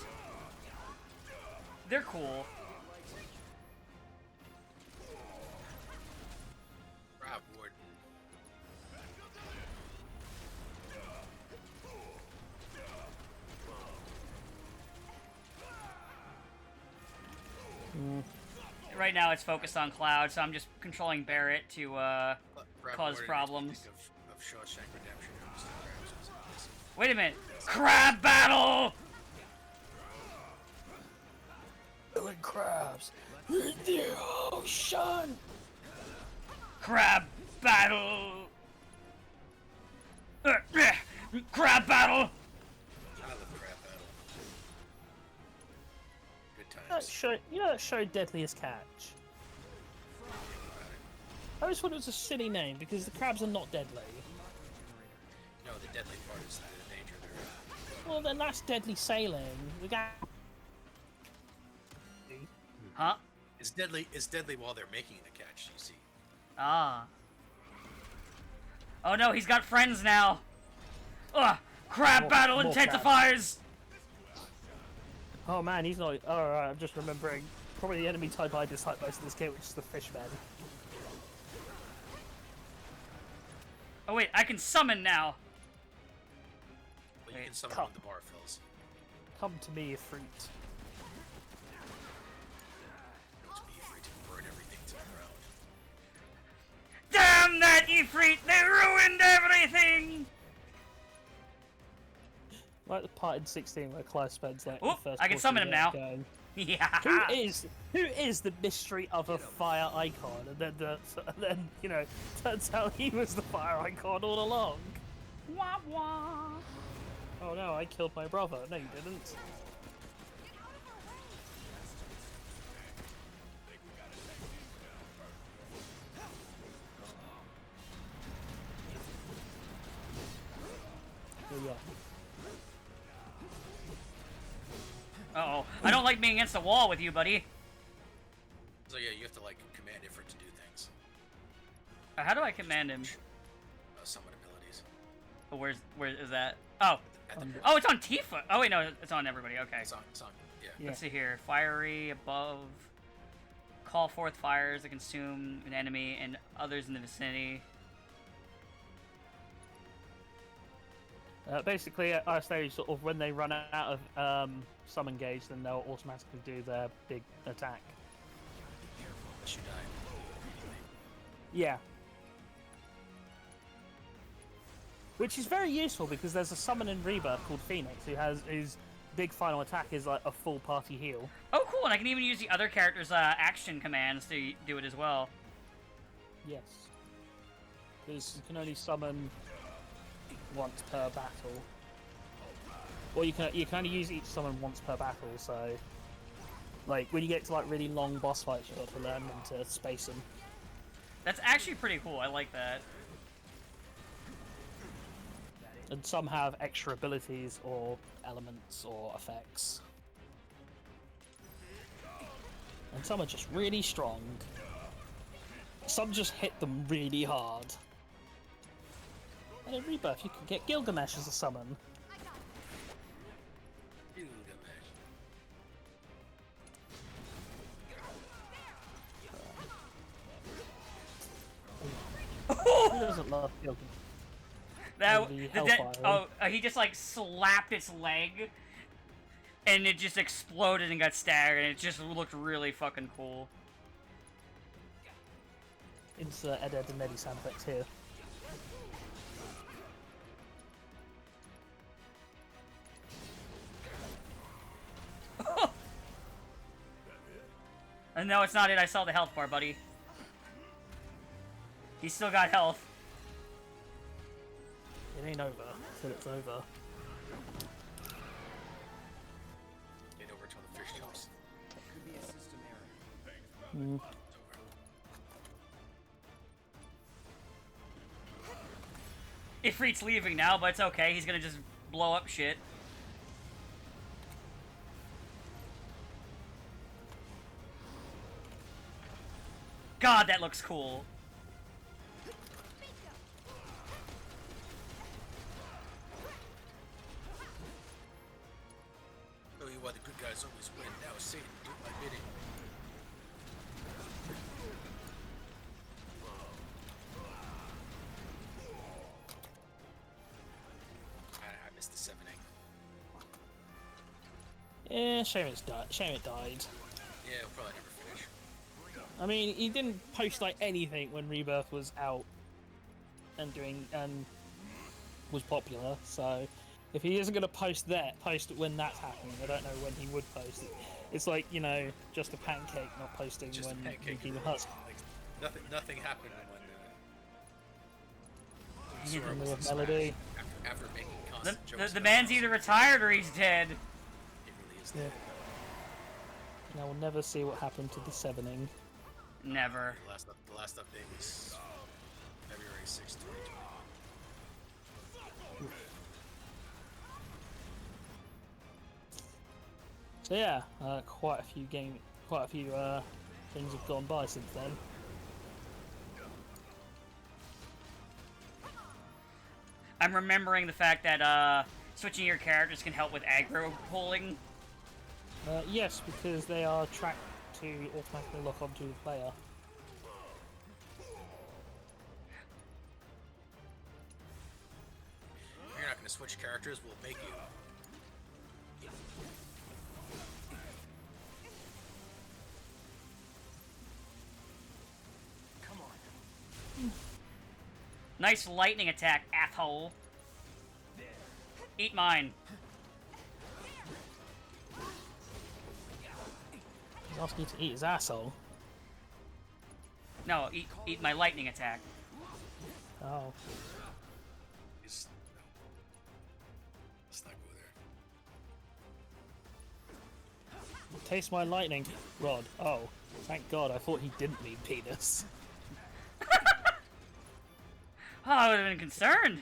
They're cool. Crab Warden. Right now it's focused on Cloud, so I'm just controlling Barrett to Crab cause Warden makes me problems. think of Shawshank Redemption. It was the crabs, it was impressive. Wait a minute. Crab battle! Killing crabs in the ocean. Crab battle! Crab battle! I love crab battle. Good times. That show Deadliest Catch? I always thought it was a silly name because the crabs are not deadly. No, the deadly part is the danger they're in. Well, then that's deadly sailing. The guy. Huh? It's deadly while they're making the catch, you see. Ah. Oh no, he's got friends now! Ugh! Crab battle more intensifiers! Oh man, he's not. Alright, I'm just remembering. Probably the enemy type I dislike most in this game, which is the fishman. Oh wait, I can summon now! But you Wait, can summon come. when the bar fills. Come to me, you fruit. It's be free to burn everything to the ground. Damn that Ifrit! They ruined everything! Like the part in 16 where Clive spends like Oop, the first I can portion summon of him it now. going, Yeah! who is the mystery of a fire icon? And then turns out he was the fire icon all along. Wah wah! Oh no, I killed my brother. No, you didn't. Here we are. Uh-oh. I don't like being against the wall with you, buddy. So yeah, you have to like command it for it to do things. How do I command him? Summon abilities. Oh, where is that? Oh. At the Oh, it's on Tifa! Oh wait, no, it's on everybody, okay. It's on, yeah. Yeah. Let's see here. Fiery, above. Call forth fires that consume an enemy and others in the vicinity. Basically, I say sort of when they run out of summon gauge, then they'll automatically do their big attack. Unless you die. Yeah. which is very useful because there's a summon in Rebirth called Phoenix whose big final attack is like a full party heal. Oh, cool! And I can even use the other characters' action commands to do it as well. Yes. Because you can only summon once per battle. Or you can only use each summon once per battle, so like when you get to like really long boss fights you've got to learn when to space them. That's actually pretty cool. I like that. And some have extra abilities or elements or effects. And some are just really strong. Some just hit them really hard. And in Rebirth you can get Gilgamesh as a summon. Who doesn't love Gilgamesh? He just like slapped its leg, and it just exploded and got staggered, and it just looked really fucking cool. Insert Ed and Eddie sound effects here. And no, it's not it. I saw the health bar, buddy. He's still got health. It ain't over till it's over. Get over till the fish jumps. Could be a system error. Ifrit's leaving now, but it's okay. He's gonna just blow up shit. God, that looks cool. Tell you why the good guys always win. Now it's Satan, do my bidding. I missed the 7-8. Yeah, shame it died. Yeah, we'll probably never finish. I mean, he didn't post like anything when Rebirth was out and was popular. So if he isn't going to post when that's happening, I don't know when he would post it. It's like, you know, just a pancake not posting Just when a pancake. Kingdom Hearts. Like, nothing happened when Sora was with in Smash Melody. after making constant jokes. The about man's it. either retired or he's dead. It really is. Yeah. And I will never see what happened to the Sevening. Never. The last update was February 6th, 2020. So yeah, quite a few things have gone by since then. I'm remembering the fact that switching your characters can help with aggro pulling. Yes, because they are tracked to automatically lock onto the player. You're not going to switch characters, we'll make you. Come on. Nice lightning attack, asshole. Eat mine. He's asking you to eat his asshole. No, eat my lightning attack. Oh. Let's not go there. Taste my lightning rod. Oh, thank God, I thought he didn't mean penis. Oh, I would have been concerned.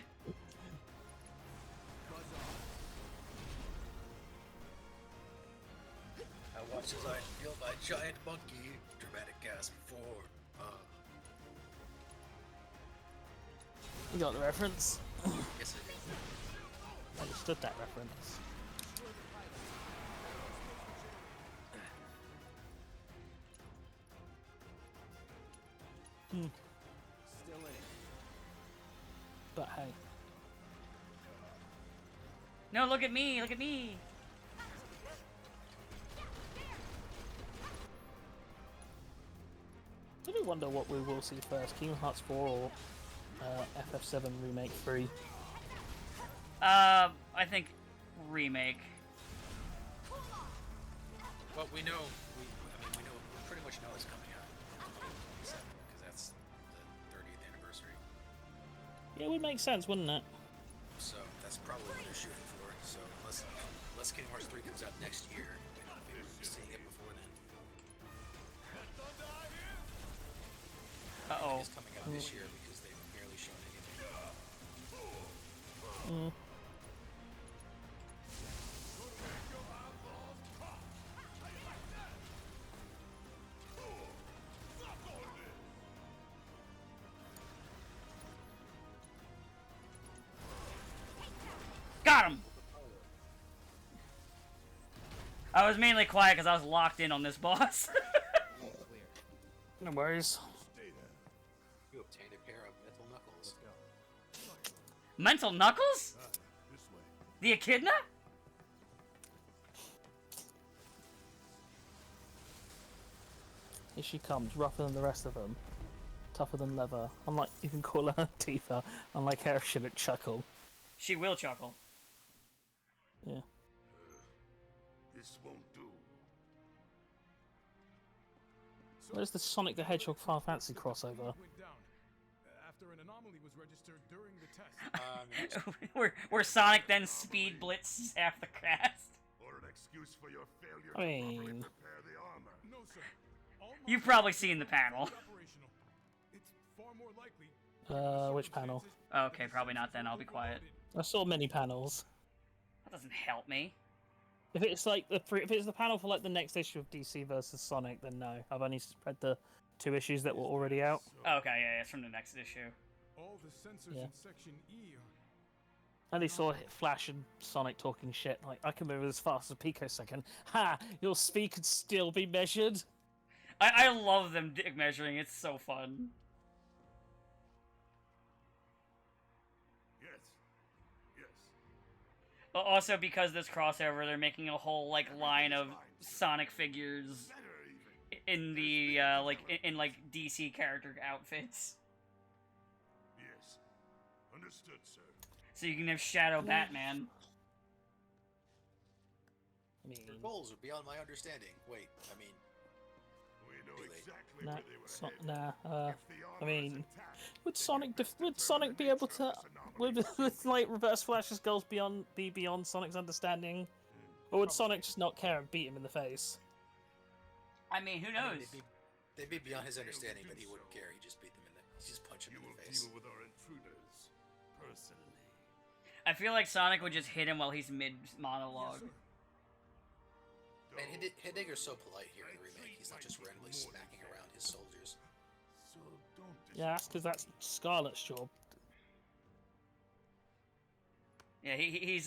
I watched as I killed my giant monkey. Dramatic gasp before. You got the reference? Yes, it is. Understood that reference. Still in it. But hey. No, look at me, look at me. I do wonder what we will see first, Kingdom Hearts 4 or FF7 Remake 3. I think remake. Well, we know, we pretty much know it's coming out because that's the 30th anniversary. Yeah, it would make sense, wouldn't it? So that's probably what they're shooting for. So unless Kingdom Hearts 3 comes out next year, we don't be seeing it before then. Uh-oh. It's coming out this year because they've barely shown anything. Got him! I was mainly quiet because I was locked in on this boss. Clear. No worries. You obtained a pair of metal knuckles. Mental Knuckles? This way. The Echidna? Here she comes, rougher than the rest of them. Tougher than leather. Unlike, you can call her Tifa. Unlike her, shouldn't chuckle. She will chuckle. Yeah. This won't do. Where's the Sonic the Hedgehog Final Fantasy crossover? Went down after an anomaly was registered during the test. where Sonic then speed blitzes half the cast. Or an excuse for your failure I to mean- properly prepare the armor. No, sir. All You've models probably seen the panel. operational. It's far more likely. Which panel? Okay, probably not then. I'll be quiet. I saw many panels. That doesn't help me. If it's like if it's the panel for like the next issue of DC versus Sonic, then no. I've only read the 2 issues that were already out. Okay, yeah, it's from the next issue. All the sensors Yeah. in section E are I only saw Flash and Sonic talking shit. Like, I can move as fast as a picosecond. Ha! Your speed could still be measured. I love them dick measuring. It's so fun. Yes. Yes. Also, because this crossover, they're making a whole like line of Sonic figures Better even. in the in DC character outfits. Yes. Understood, sir. So you can have Shadow Batman. I mean, Your goals are beyond my understanding. Wait, I mean, We know Too late. exactly nah, where they were headed. nah. If the I armor is mean, intact, would they Sonic can best would determine Sonic the be able nature of to this anomaly with first. like Reverse Flash's goals be beyond Sonic's understanding, or would Sonic just not care and beat him in the face? I mean, who I knows? mean, they'd be beyond his understanding, but he wouldn't care. He just beat them in the, he just punch him You in will the face. deal with our intruders personally. I feel like Sonic would just hit him while he's mid monologue. Man, Heidegger's so polite here in the remake. He's not just randomly smacking around his soldiers. So don't Yeah, that's because that's Scarlet's job. Yeah, he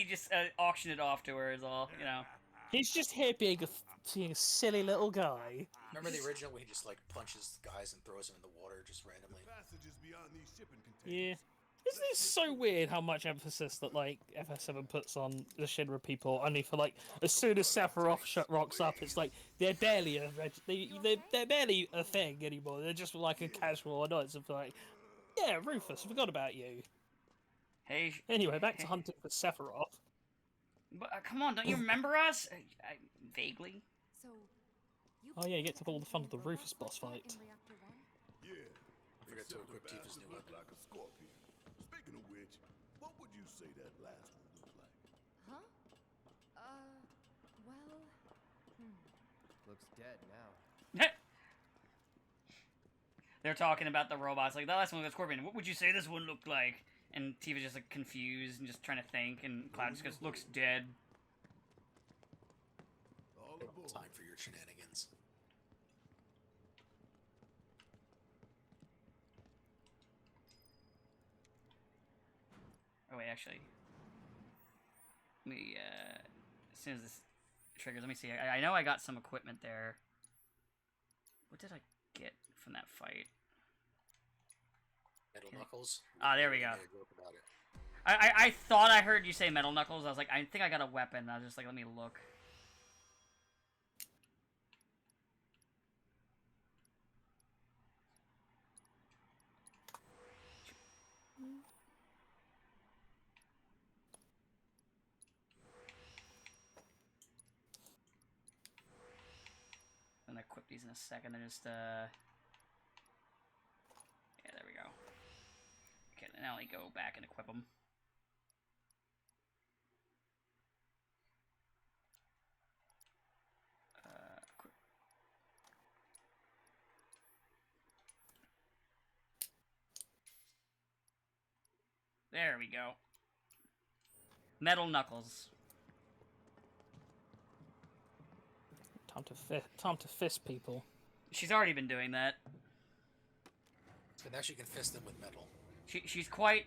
just auctioned it off to her is all, you know. He's just here being a silly little guy. Remember the original when he just like punches guys and throws them in the water just randomly? passages beyond these shipping containers. Yeah. Isn't it so weird how much emphasis that like FS7 puts on the Shinra people? Only for like, as soon as Sephiroth rocks up, it's like they're barely they're barely a thing anymore. They're just like a casual annoyance of like, yeah, Rufus, I forgot about you. Hey, Anyway, back to hunting for Sephiroth. but, come on, don't you remember us? Vaguely. So, you Oh yeah, you get to have all the fun of the robot Rufus boss like that fight. in Reactor 1? Yeah. I forgot to equip Tifa's new Look weapon. like a scorpion. Speaking of which, what would you say that last one looked like? Huh? Well, Looks dead now. They're talking about the robots, like, the last one was Scorpion. What would you say this one looked like? And Tifa's just, like, confused and just trying to think, and Cloud just goes, looks dead. All aboard. Time for your shenanigans. Oh, wait, actually. Let me, as soon as this triggers, let me see. I know I got some equipment there. What did I get from that fight? Metal Knuckles. Ah, there we go. made a joke about it. I thought I heard you say Metal Knuckles. I was like, I think I got a weapon. I was just like, let me look. a second. I just, Yeah, there we go. Okay, now we go back and equip them. There we go. Metal Knuckles. Time to fist people. She's already been doing that. So now she can fist them with metal. She's quite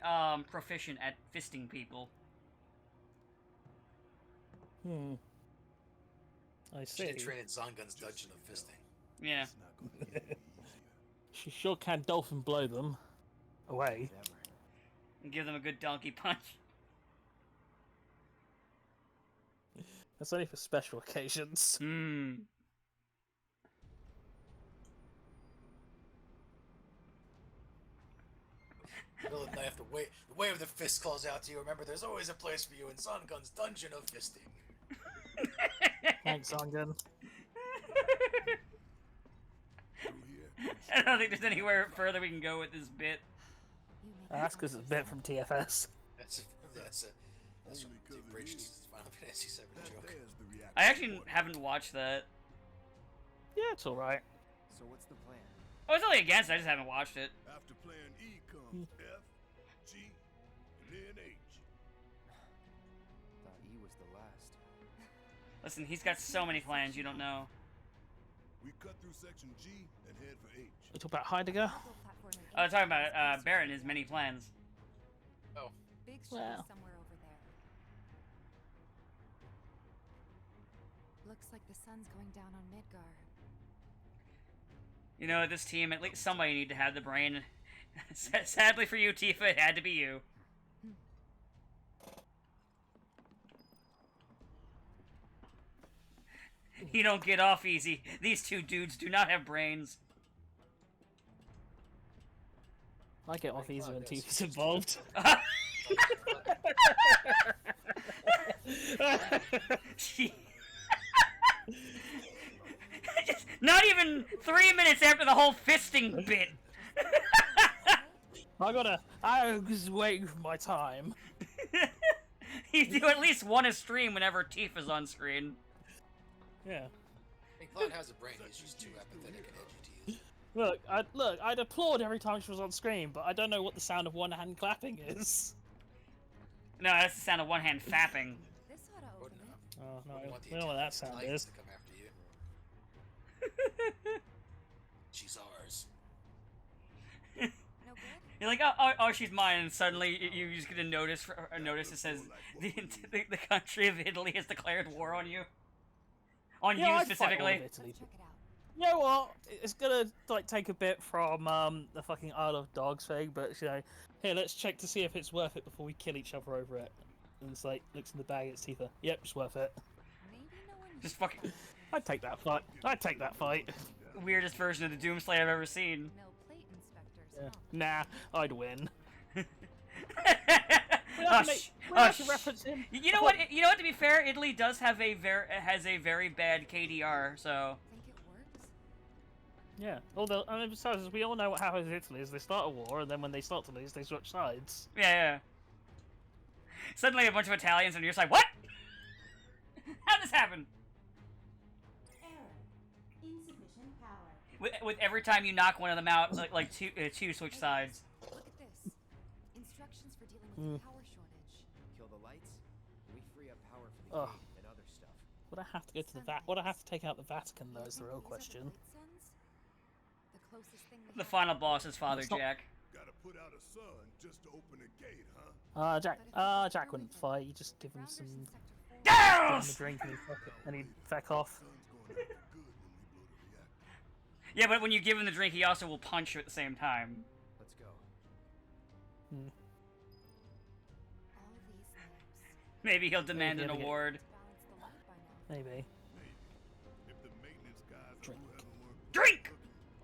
proficient at fisting people. I She see. did train in Zangun's Dungeon of Fisting. Yeah. It's not gonna be easy. She sure can dolphin blow them away. Never. And give them a good donkey punch. That's only for special occasions. Hmm. Middle of the night, the way of the fist calls out to you. Remember, there's always a place for you in Zangun's Dungeon of Fisting. Thanks, Sangan. Through here. I don't think there's anywhere further we can go with this bit. You make That's because it's a bit from TFS. That's Only from 'cause the it Bridge is. Final Fantasy VII That joke. there's the reaction. I actually haven't watched that. Yeah, it's alright. So what's the plan? I was only against it, I just haven't watched it. After plan E comes F, G, and then H. Thought E was the last. Listen, he's got so many plans you don't know. We cut through section G and head for H. We talk about Heidegger. I was talking about Baron, his many plans. Oh, Big ship Well. is somewhere over there. Looks like the sun's going down on Midgar. You know, this team, at least somebody need to have the brain. Sadly for you, Tifa, it had to be you. You don't get off easy. These two dudes do not have brains. I get off easy when yes. Tifa's involved. Just not even 3 minutes after the whole fisting bit. I was waiting for my time. You do at least one a stream whenever Tifa's on screen. Yeah. I think Cloud has a brain. He's just too apathetic and edgy to use. Look, I'd applaud every time she was on screen, but I don't know what the sound of one hand clapping is. No, that's the sound of one hand fapping. This ought to Wouldn't open it. Oh, no, Wouldn't want the we know what that Italian sound Titans is. to come after you. She's ours. No good? You're like, oh, she's mine, and suddenly you just get a notice that says the country of Italy has declared war on you. On Yeah, you I'd fight all of specifically. Italy. Let's check it out. You know what? It's gonna like take a bit from the fucking Isle of Dogs thing, but you know, here let's check to see if it's worth it before we kill each other over it. And it's like looks in the bag, it's Tifa. Yep, it's worth it. Maybe no one. Just fucking I'd take that fight. I'd take that fight. weirdest version of the Doomslayer I've ever seen. Mill plate inspectors. Nah, Huh? I'd win. Oh, We have to reference him. You know what? You know what? To be fair, Italy does have a very bad KDR. So Think it works? Yeah. Although, I mean, besides, we all know what happens in Italy is they start a war, and then when they start to lose, they switch sides. yeah. Suddenly, a bunch of Italians, and you're just like, what? How'd this happen? Error. Insufficient power. With every time you knock one of them out, like two switch sides. Look at this. Instructions for dealing with the power shortage. Kill the lights, we free up power for the Ugh. gate and other stuff. Would I have to go to the Would I have to take out the Vatican? Though is the real These are question. plate suns? The closest thing we The have- final boss is Father It's not- Jack. Gotta put out a sun just to open a gate, huh? Jack wouldn't fight. You just give him Grounders some, in sector 4. give him Down! a drink, and he'd feck off. Sun's going after good when we blow the reactor. Yeah, but when you give him the drink, he also will punch you at the same time. Let's go. All these lamps. Maybe he'll demand an Maybe he'll award. To balance the light by now. Maybe. If the maintenance guys Drink. who haven't worked Drink!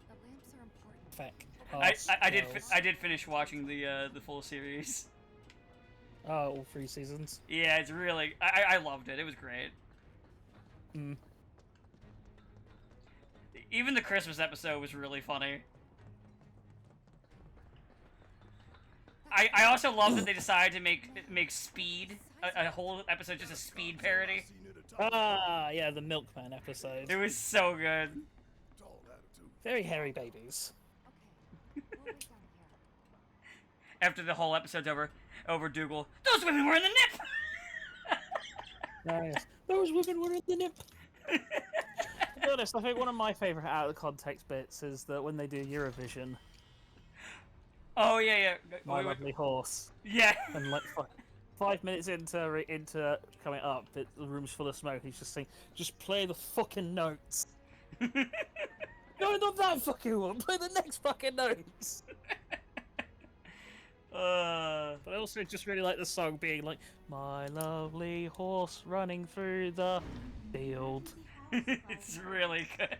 The lamps are important. Feck. I did finish watching the full series. All 3 seasons. Yeah, it's really I loved it. It was great. Hmm. Even the Christmas episode was really funny. I also love that they decided to make Speed a whole episode just a Speed parody. Ah, yeah, the Milkman episode. It was so good. Very hairy babies. Okay, what was down here? After the whole episode's over Dougal, those women were in the nip. Nice. Those women were in the nip. To be honest, I think one of my favourite out of the context bits is that when they do Eurovision, Oh yeah. My Lovely Horse, Yeah. and like 5 minutes into coming up, the room's full of smoke. He's just saying, "Just play the fucking notes." No, not that fucking one. Play the next fucking notes. But I also just really like the song being like, "My lovely horse running through the field." It's really good.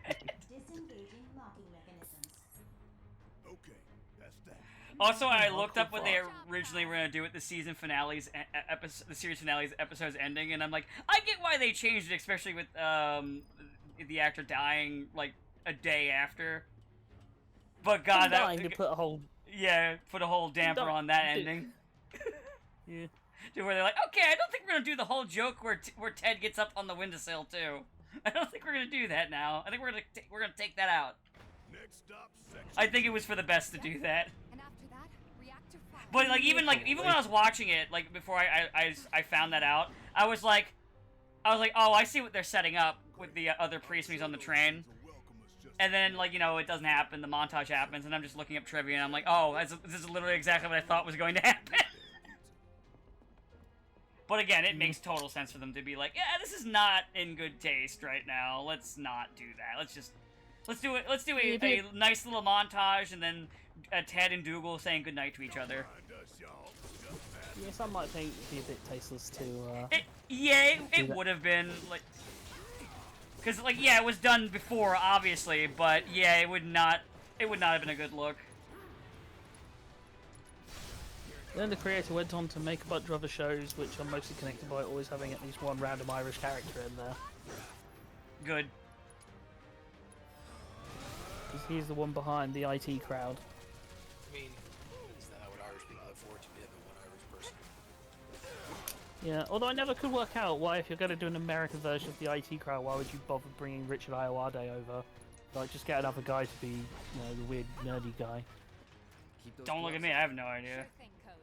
Disengaging locking mechanisms. Okay, that's that. Also, I looked up what they originally were gonna do with the season finales, the series finales episodes ending, and I'm like, I get why they changed it, especially with the actor dying like a day after. But God, Dying to put a whole put a whole damper on that ending. yeah. To where they're like, okay, I don't think we're gonna do the whole joke where Ted gets up on the windowsill too. I don't think we're gonna do that now. I think we're gonna take that out. Next stop, section. I think it was for the best to do that. And after that, reactor 5. But even when I was watching it, like before I found that out, I was like, oh, I see what they're setting up with the other priest when he's on the train. And then, like, it doesn't happen, the montage happens, and I'm just looking up trivia, and I'm like, oh, this is literally exactly what I thought was going to happen. But again, it makes total sense for them to be like, yeah, this is not in good taste right now. Let's not do that. Let's do a nice little montage, and then Ted and Dougal saying goodnight to each other. Yeah, some might think it'd be a bit tasteless to. It would have been like, because like it was done before, obviously, but yeah, it would not have been a good look. Then the creator went on to make a bunch of other shows, which are mostly connected by always having at least one random Irish character in there. Good. Because he's the one behind the IT crowd. I mean, is that what Irish people look forward to? Be having one Irish person. Yeah, although I never could work out why, if you're going to do an American version of the IT crowd, why would you bother bringing Richard Iowade over? Like, just get another guy to be, the weird, nerdy guy. Keep those Don't look at gloves me. I have no idea. Sure thing, coach.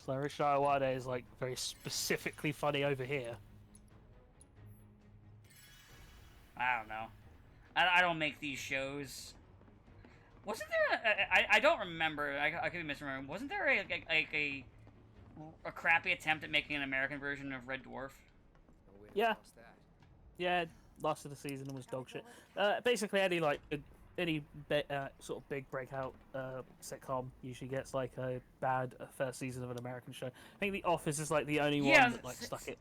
So Richard Iowade is, like, very specifically funny over here. I don't know. I don't make these shows. Wasn't there I don't remember. I could be misremembering. Wasn't there a crappy attempt at making an American version of Red Dwarf? No way to Yeah. cross that. Yeah, last of the season was dog shit. Basically, any sort of big breakout sitcom usually gets like a bad first season of an American show. I think The Office is like the only one that like stuck it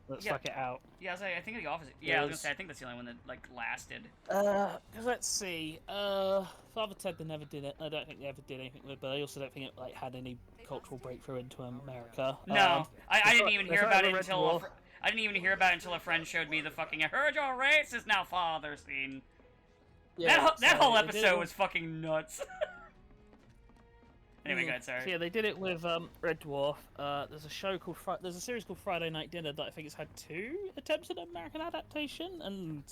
out. Yeah, I think The Office. Yeah, I was gonna say I think that's the only one that like lasted. Let's see. Father Ted, they never did it. I don't think they ever did anything with it, but I also don't think it like had any cultural breakthrough into America. No, I didn't even hear about it Red until Dwarf. I didn't even hear about it until a friend showed me the fucking "I heard your race is now father" scene. Yeah, that so whole they did episode it was fucking nuts. Anyway, go ahead, sorry. So, yeah, they did it with Red Dwarf. There's a series called Friday Night Dinner that I think has had 2 attempts at an American adaptation, and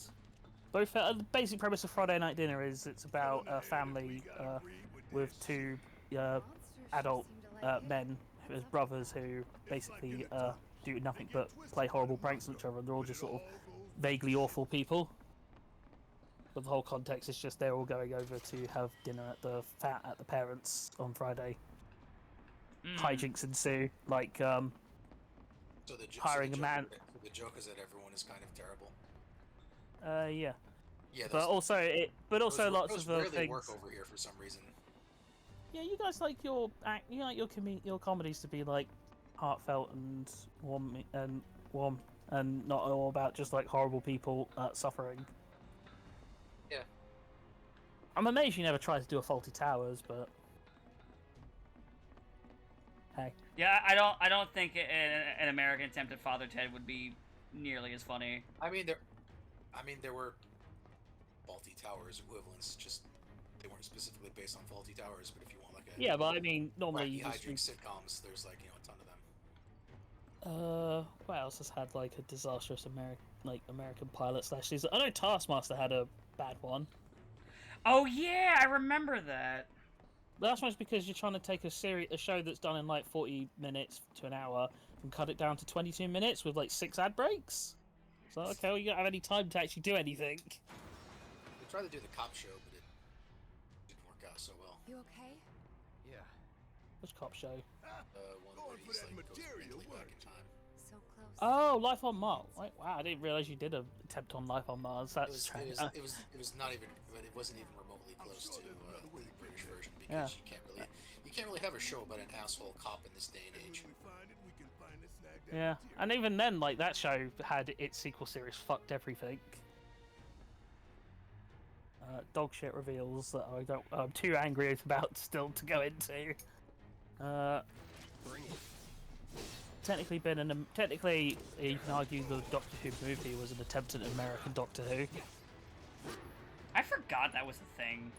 both the basic premise of Friday Night Dinner is it's about a family with 2 adult men as brothers who basically do nothing but play horrible pranks on each other, and they're all just sort of vaguely awful people. But the whole context is just they're all going over to have dinner at the parents' on Friday. Hijinks ensue, like So hiring a man. The joke is that everyone is kind of terrible. Yeah. Yeah, But also lots of really things. work over here for some reason. Yeah, you guys like your your comedies to be like heartfelt and warm and not all about just like horrible people suffering. Yeah. I'm amazed you never tried to do a Faulty Towers, but hey. Yeah, I don't think an American attempt at Father Ted would be nearly as funny. I mean, there were Faulty Towers equivalents. Just they weren't specifically based on Faulty Towers, but if you want like a Yeah, but I mean, normally wacky you just hijinks sitcoms, there's like a ton of them. what else has had like a disastrous American pilot slash season? I know Taskmaster had a bad one. Oh yeah, I remember that. But that's much because you're trying to take a show that's done in like 40 minutes to an hour and cut it down to 22 minutes with like 6 ad breaks. So okay, well, you don't have any time to actually do anything. They tried to do the cop show, but it didn't work out so well. You okay? Yeah. Which cop show? One where Going for he's that like goes material, mentally back weren't in time. So close. Oh, Life on Mars. Right, wow, I didn't realize you did an attempt on Life on Mars. It That's was, strange. it was not even, but it wasn't even remotely close to the British version because you can't really have a show about an asshole cop in this day and age. When we find it, we can find and snag that Yeah, material. and even then, like that show had its sequel series fucked everything. Dog shit reveals that I'm too angry about still to go into. Bring it. Technically, you can argue the Doctor Who movie was an attempt at American Doctor Who. I forgot that was a thing.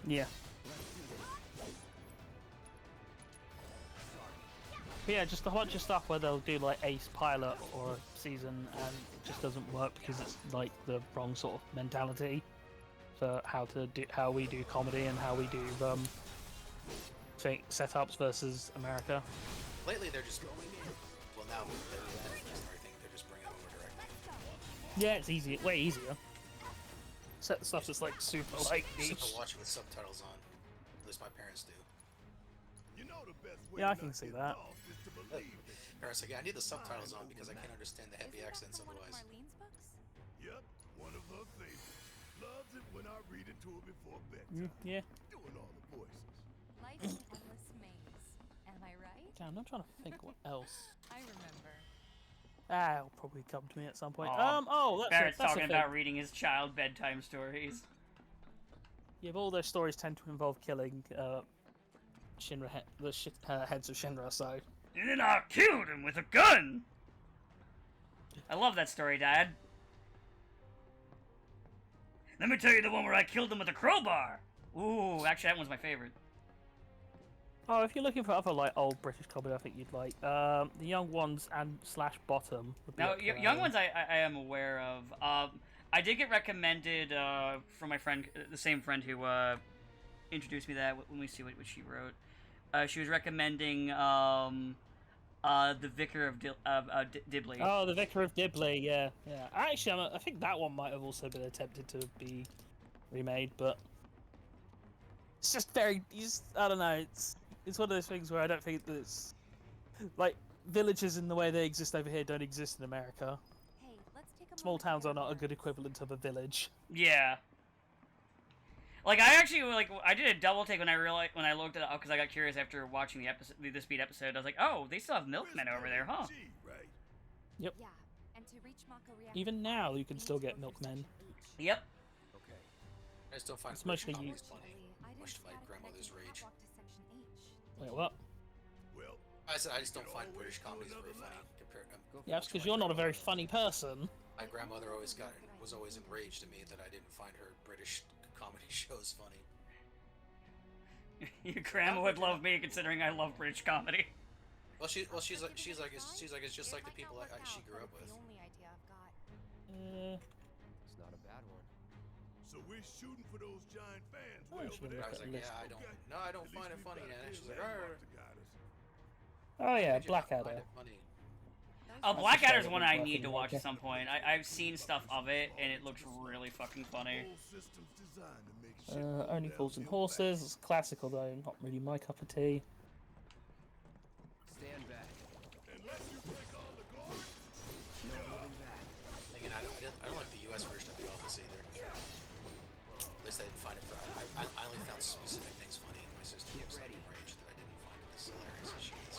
Yeah. But yeah, just a bunch of stuff where they'll do like ace pilot or a season and it just doesn't work because it's like the wrong sort of mentality for how we do comedy and how we do setups versus America. Lately, they're just going in. Well, now they're everything. They're just bringing it over directly. Yeah, it's easy, way easier. Set the stuff that's like super like Just have niche. to watch it with subtitles on. At least my parents do. You know the best way Yeah, I not can to see get that. lost is to believe it. Parents like, yeah, I need the subtitles on because I can't understand the heavy accents Isn't that otherwise. from one of Marlene's books? Yep, one of her favorites. Loves it when I read it to her before bedtime. Yeah. Doing all the voices. Life's an endless maze. Am I right? Damn, I'm trying to think what else. I remember. It'll probably come to me at some point. Aw, That's Barrett's that's talking a thing. about reading his child bedtime stories. Yeah, but all those stories tend to involve killing Shinra, heads of Shinra. So And then I killed him with a gun! I love that story, Dad. Let me tell you the one where I killed him with a crowbar! Ooh, actually that one's my favorite. if you're looking for other like old British comedy, I think you'd like the Young Ones and slash Bottom. Would be Now, up your Young alley. Ones I am aware of. I did get recommended from my friend, the same friend who introduced me to that. When we see what she wrote, she was recommending the Vicar of Dibley. Oh, the Vicar of Dibley. Yeah. Actually, I think that one might have also been attempted to be remade, but it's just very. I don't know. It's one of those things where I don't think that it's like villages in the way they exist over here don't exist in America. Hey, let's take a Small moment towns to are not a relax. good equivalent of a village. Yeah. Like I actually I did a double take when I looked it up because I got curious after watching the Speed episode. I was like, oh, they still have milkmen over there, huh? G, right? Yeah, and to reach Mako reactor Even five, now, you can need still to get go through milkmen. Section H. Yep. Okay. I just don't find It's British mostly comedies used. funny. Unfortunately, I didn't Much to my see how to grandmother's connect the rage. catwalk to Section H. Wait, what? Well, I said I just don't find British comedies very funny compared. Yeah, that's because you're not a very funny person. My grandmother was always enraged at me that I didn't find her British comedy shows funny. Your grandma would love me considering I love British comedy. Well, she's like it's just like the people she grew up with. The only idea I've got. It's not a bad one. so we're shooting for those giant fans Oh, way should over look there. I was at like, the yeah, list. I don't find it funny, Nana. She's like, "Arr." Oh yeah, Did you not find Blackadder. it funny? Those Blackadder's show one that I we need to watch watch at some point. I've seen stuff of it and it looks really fucking funny. Whole system's designed to make shit go Only Fools and downhill fast. Horses. It's classical though, not really my cup of tea. Stand back. Unless you take all the glory. No moving back. Again, I don't like the U.S. version of The Office either. At least I didn't find it. I only found specific things funny, and my sister Get was like ready. enraged that I didn't find it as hilarious as she is.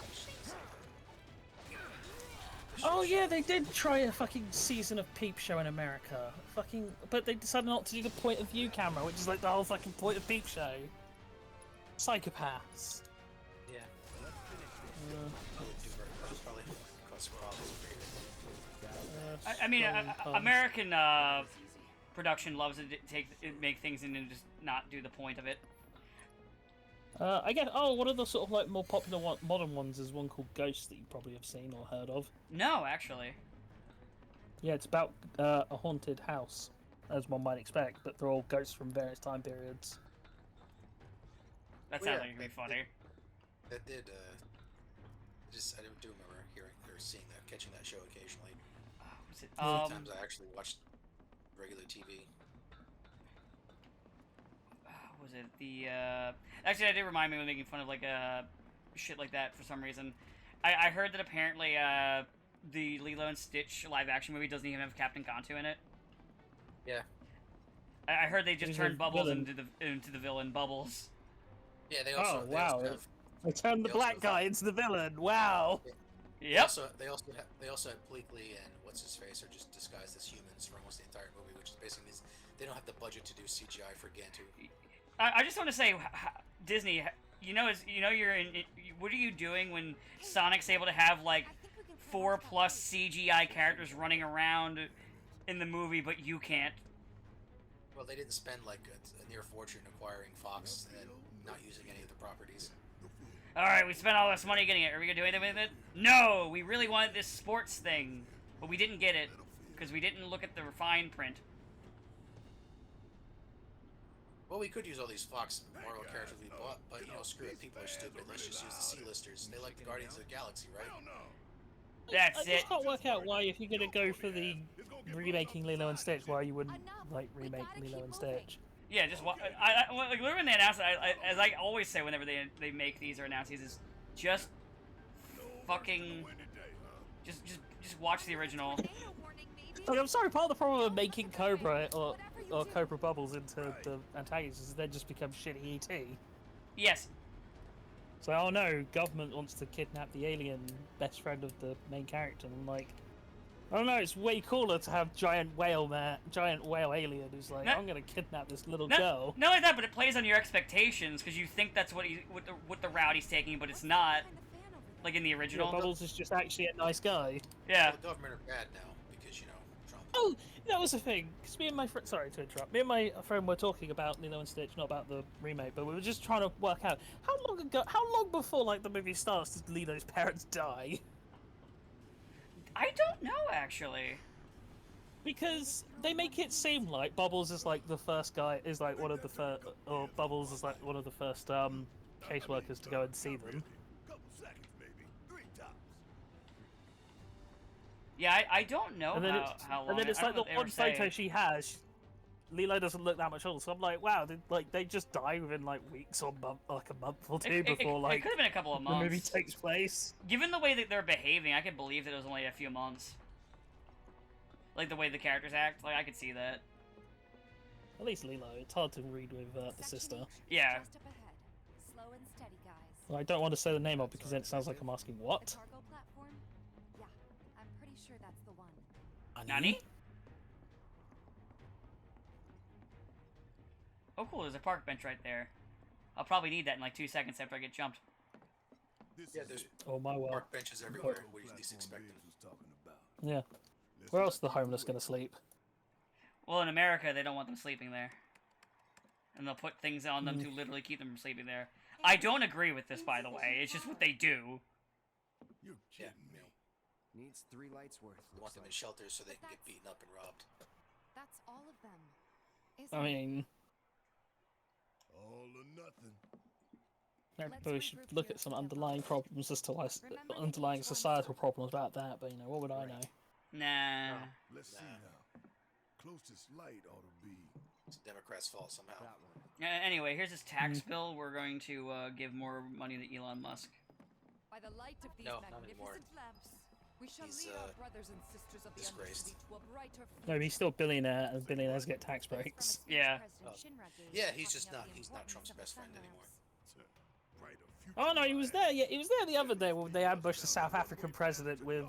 Oh yeah, they did try a fucking season of Peep Show in America. But they decided not to do the point of view camera, which is like the whole fucking point of Peep Show. Psychopaths. Yeah, Let's finish this. I would do very much. Probably cause some problems over here. Got I mean, scrolling past. American production loves to make things and then just not do the point of it. I guess. Oh, one of the sort of like more popular modern ones is one called Ghost that you probably have seen or heard of. No, actually. Yeah, it's about a haunted house, as one might expect, but they're all ghosts from various time periods. That Well, sounds yeah, like it'd be funny. That did. I do remember hearing or seeing that, catching that show occasionally. Was it, Sometimes I actually watched regular TV. was it the actually, I did remind me of making fun of like shit like that for some reason. I heard that apparently the Lilo and Stitch live action movie doesn't even have Captain Kanto in it. Yeah. I heard they just He's turned a Bubbles villain. into the villain Bubbles. Yeah, they also. Oh they wow! Also have, They turned the they also black have- guy into the villain. Wow. Yep. They also had Pleakley and what's his face are just disguised as humans for almost the entire movie, which is basically they don't have the budget to do CGI for Gantu. I just want to say, Disney, you're in. What are you doing when Sonic's able to have like 4+ CGI characters running around in the movie, but you can't? Well, they didn't spend like a near fortune acquiring Fox and not using any of the properties. All right, we spent all this money getting it. Are we gonna do anything with it? No, we really wanted this sports thing, but we didn't get it because we didn't look at the fine print. Well, we could use all these Fox Marvel characters we bought, but screw it. People are stupid. Let's just use the C-listers. They like the Guardians of the Galaxy, right? That's I it. just can't work out why, if you're gonna go for the remaking Lilo and Stitch, why you wouldn't like remake Lilo and Stitch. Yeah, just like literally when they announce it, as I always say whenever they make these or announce these, is just fucking just watch the original. Like, I'm sorry, part of the problem of making Cobra or Cobra Bubbles into the antagonists is they just become shitty ET. Yes. So, oh no, government wants to kidnap the alien best friend of the main character. And I'm like, I don't know, it's way cooler to have giant whale alien who's like, I'm gonna kidnap this little girl. Not only that, but it plays on your expectations because you think that's what the route he's taking, but it's not. Like in the original. Bubbles is just actually a nice guy. Yeah. Well, the government are bad now because Trump. Oh, that was the thing. Because me and my friend, sorry to interrupt. Me and my friend were talking about Lilo and Stitch, not about the remake, but we were just trying to work out how long before like the movie starts did Lilo's parents die? I don't know actually. Because they make it seem like Bubbles is like the first guy, is like one of the first, or Bubbles is like one of the first caseworkers to go and see them. Couple seconds, maybe. 3 tops. Yeah, I don't know And then how long. and then it's I like don't the know one if they ever photo say. she has. Lilo doesn't look that much older, so I'm like, wow, they just die within like weeks or like a month or two before It like could have been a couple of the months. movie takes place. Given the way that they're behaving, I could believe that it was only a few months. Like the way the characters act, like I could see that. At least Lilo. It's hard to read with the sister. Yeah. Just up ahead. Slow and steady, guys. Well, I don't want to say the name of because then it sounds like I'm asking The what. cargo platform? Yeah, I'm pretty sure that's the one. Nani? Oh cool, there's a park bench right there. I'll probably need that in like 2 seconds after I get jumped. This Yeah, is there's it. Oh my word. park benches everywhere. What do you least expect them? Was talking about. Yeah. Where else are the homeless gonna sleep? Well, in America, they don't want them sleeping there. And they'll put things on them to literally keep them from sleeping there. I don't agree with this, by the way. It's just what they do. You're Yeah, kidding me. Needs 3 lights worth. They want them in shelters so they can get beaten up and robbed. That's all of them. I mean, All or nothing. maybe we should look at some underlying problems as to why underlying societal problems about that. But what would I know? Nah. Let's see now. Closest light ought to be. It's the Democrats' fault somehow. That one. Anyway, here's this tax bill. We're going to give more money to Elon Musk. By the light of these No, not anymore. magnificent lamps, we shall He's, lead our brothers and sisters of the disgraced. Undercity to a brighter No, he's still a billionaire, and billionaires get tax breaks. Yeah. Yeah, he's not Trump's best friend anymore. Brighter future. Oh no, he was there. Yeah, he was there the other day when they ambushed the South African president with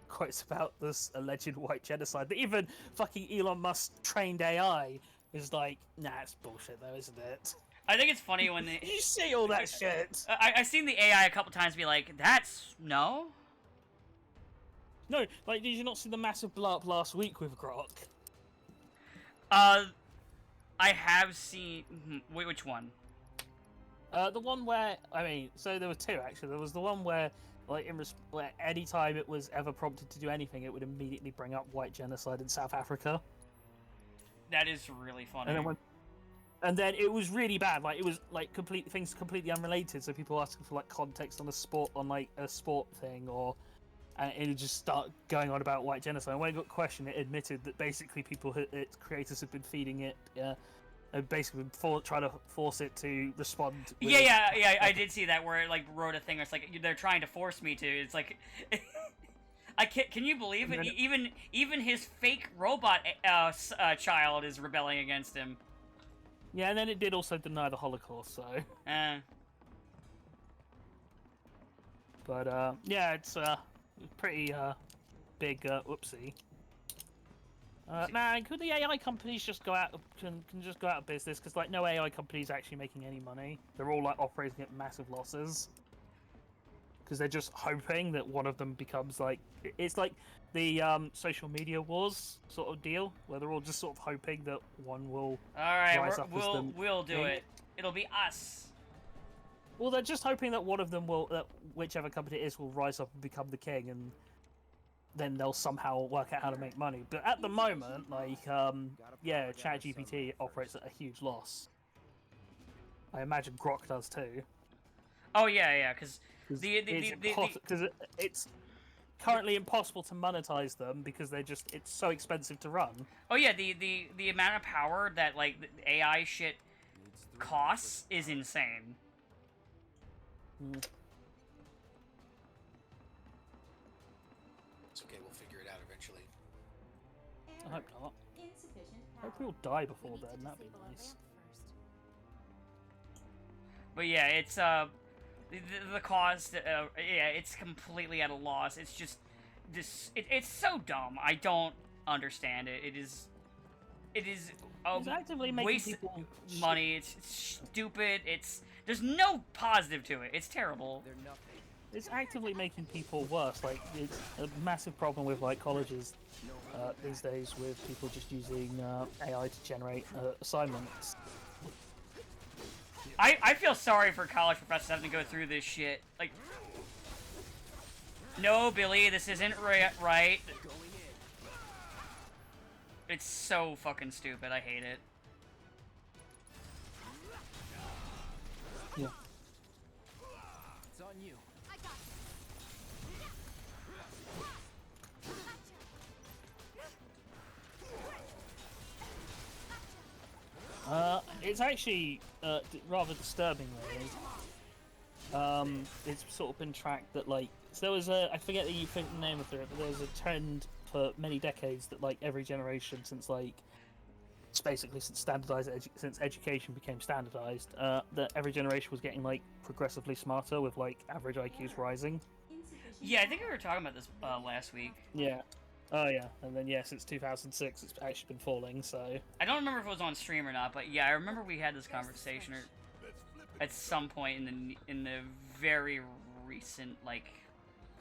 quotes about this alleged white genocide. That even fucking Elon Musk trained AI is like, nah, it's bullshit though, isn't it? I think it's funny when they. You see all that shit. I've seen the AI a couple times be like, "That's no." No, like, did you not see the massive blow up last week with Grok? I have seen. Wait, which one? The one where, I mean, so there were two actually. There was the one where, like, where any time it was ever prompted to do anything, it would immediately bring up white genocide in South Africa. That is really funny. And then it was really bad. Like, it was like things completely unrelated. So people asking for like context on a sport thing, or and it would just start going on about white genocide. And when it got questioned, it admitted that basically its creators have been feeding it. Basically trying to force it to respond. Yeah, I did see that where it like wrote a thing. Where it's like they're trying to force me to. It's like, I can't. Can you believe it? Even his fake robot child is rebelling against him. Yeah, and then it did also deny the Holocaust. So. But yeah, it's pretty big whoopsie. Man, could the AI companies just go out can just go out of business? Because like no AI company is actually making any money. They're all like operating at massive losses. Because they're just hoping that one of them becomes like it's like the social media wars sort of deal, where they're all just sort of hoping that one will. All right, rise up we'll do it. It'll be us. Well, they're just hoping that one of them that whichever company it is will rise up and become the king, and then they'll somehow work out how to make money. But at the moment, like, yeah, ChatGPT operates at a huge loss. I imagine Grok does too. Oh yeah, because it's currently impossible to monetize them because it's so expensive to run. Oh yeah, the amount of power that like the AI shit costs is insane. It's okay, we'll figure it out eventually. I hope not. Insufficient I hope power. we'll die We before need to then. That'd be disable our nice. ramp first. But yeah, it's the cost. Yeah, it's completely at a loss. It's just this. It's so dumb. I don't understand it. It is. It's actively making waste people money. It's stupid. There's no positive to it. It's terrible. They're nothing. It's actively making people worse. Like, it's a massive problem with like colleges these days, with people just using AI to generate assignments. I feel sorry for college professors having to go through this shit. Like, no, Billy, this isn't right. It's so fucking stupid. I hate it. Yeah. It's on you. I got It's actually rather disturbing, really. It's sort of been tracked that, like, so there was I forget the name of it, but there was a trend for many decades that, like, every generation since, like, it's basically since since education became standardized, that every generation was getting, like, progressively smarter with, like, average IQs rising. Yeah, I think we were talking about this last week. Yeah. Oh yeah, and then yeah, since 2006 it's actually been falling. So I don't remember if it was on stream or not, but yeah, I remember we had this conversation at some point in the very recent like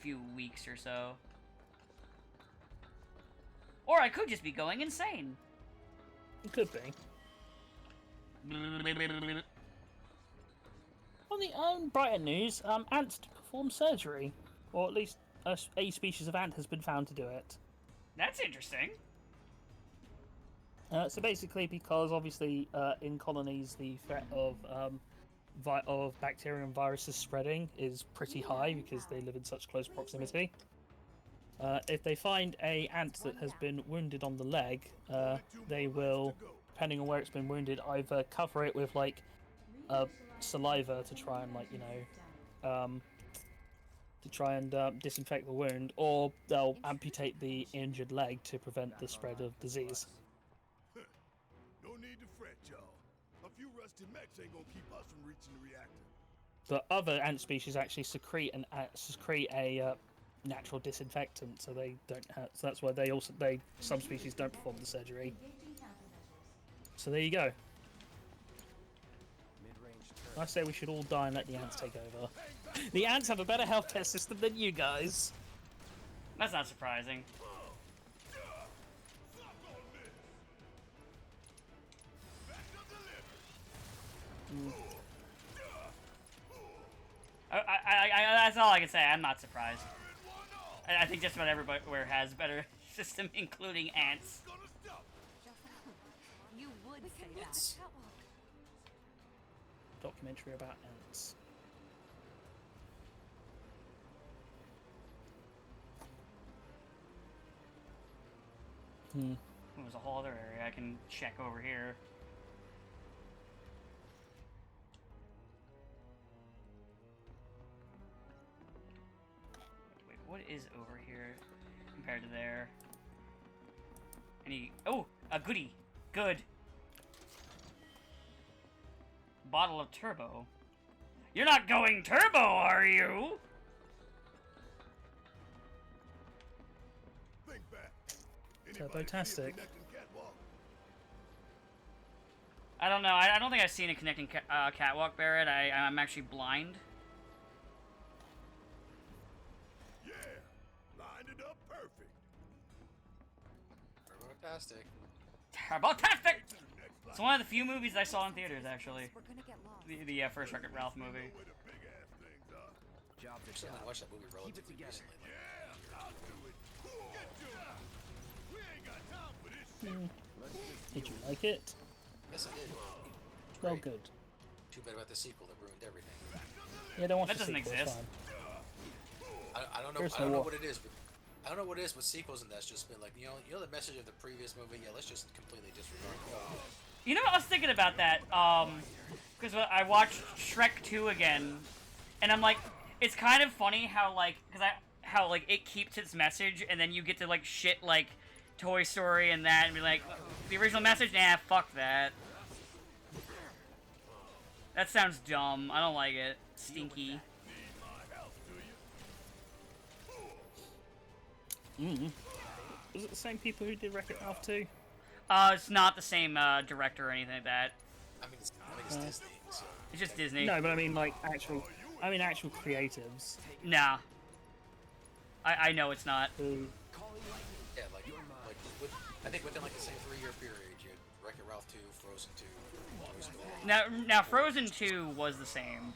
few weeks or so. Or I could just be going insane. it could be. On the brighter news, ants perform surgery, or at least a species of ant has been found to do it. That's interesting. So basically, because obviously in colonies the threat of bacteria and viruses spreading is pretty high because they live in such close proximity. If they find a ant that has been wounded on the leg, they will, depending on where it's been wounded, either cover it with like saliva to try and like disinfect the wound, or they'll amputate the injured leg to prevent the spread of disease. No need to fret, y'all. A few rusty mechs ain't gonna keep us from reaching the reactor. But other ant species actually secrete a natural disinfectant, so they don't have. So that's why some species don't perform the surgery. So there you go. I say we should all die and let the ants take over. The ants have a better healthcare system than you guys. That's not surprising. That's all I can say. I'm not surprised. I think just about everywhere has better system, including ants. You would say that. Catwalk. Documentary about ants. There's a whole other area I can check over here. Wait, what is over here compared to there? Any... Oh! A goodie! Good! Bottle of turbo. You're not going turbo, are you? Think back. Turbo-tastic. I don't know. I don't think I've seen a connecting catwalk, Barrett. I'm actually blind. Yeah, lined it up perfect. Fantastic. Turbo-tastic! It's one of the few movies I saw in theaters, actually. We're gonna get lost. The first Wreck-It Ralph movie. Where the big ass things are. Job to Actually, I job. watched that movie Keep it relatively together. recently. Yeah, I'll do it. Get to it. We ain't got time for this shit. Did you like it? Yes, I did. Well, Great. good. Too bad about the sequel that ruined everything. Yeah, don't watch That the doesn't sequel, it's exist. fine. I don't know. There's I don't no know war. what it is, but I don't know what it is with sequels, and that's just been like, you know the message of the previous movie. Yeah, let's just completely disregard it. You know, I was thinking about that, because I watched Shrek 2 again, and I'm like, it's kind of funny how, like, how it keeps its message, and then you get to, like, shit, like, Toy Story and that, and be like, the original message? Nah, fuck that. That sounds dumb. I don't like it. Stinky. Was it the same people who did Wreck-It Ralph 2? It's not the same, director or anything like that. I mean, it's Disney. So. It's just Disney. No, but I mean, like, actual creatives. Nah. I know it's not. Who... Yeah, I think within like the same 3-year period, you had Wreck-It Ralph 2, Frozen 2, Toy Story. Now Frozen 2 was the same.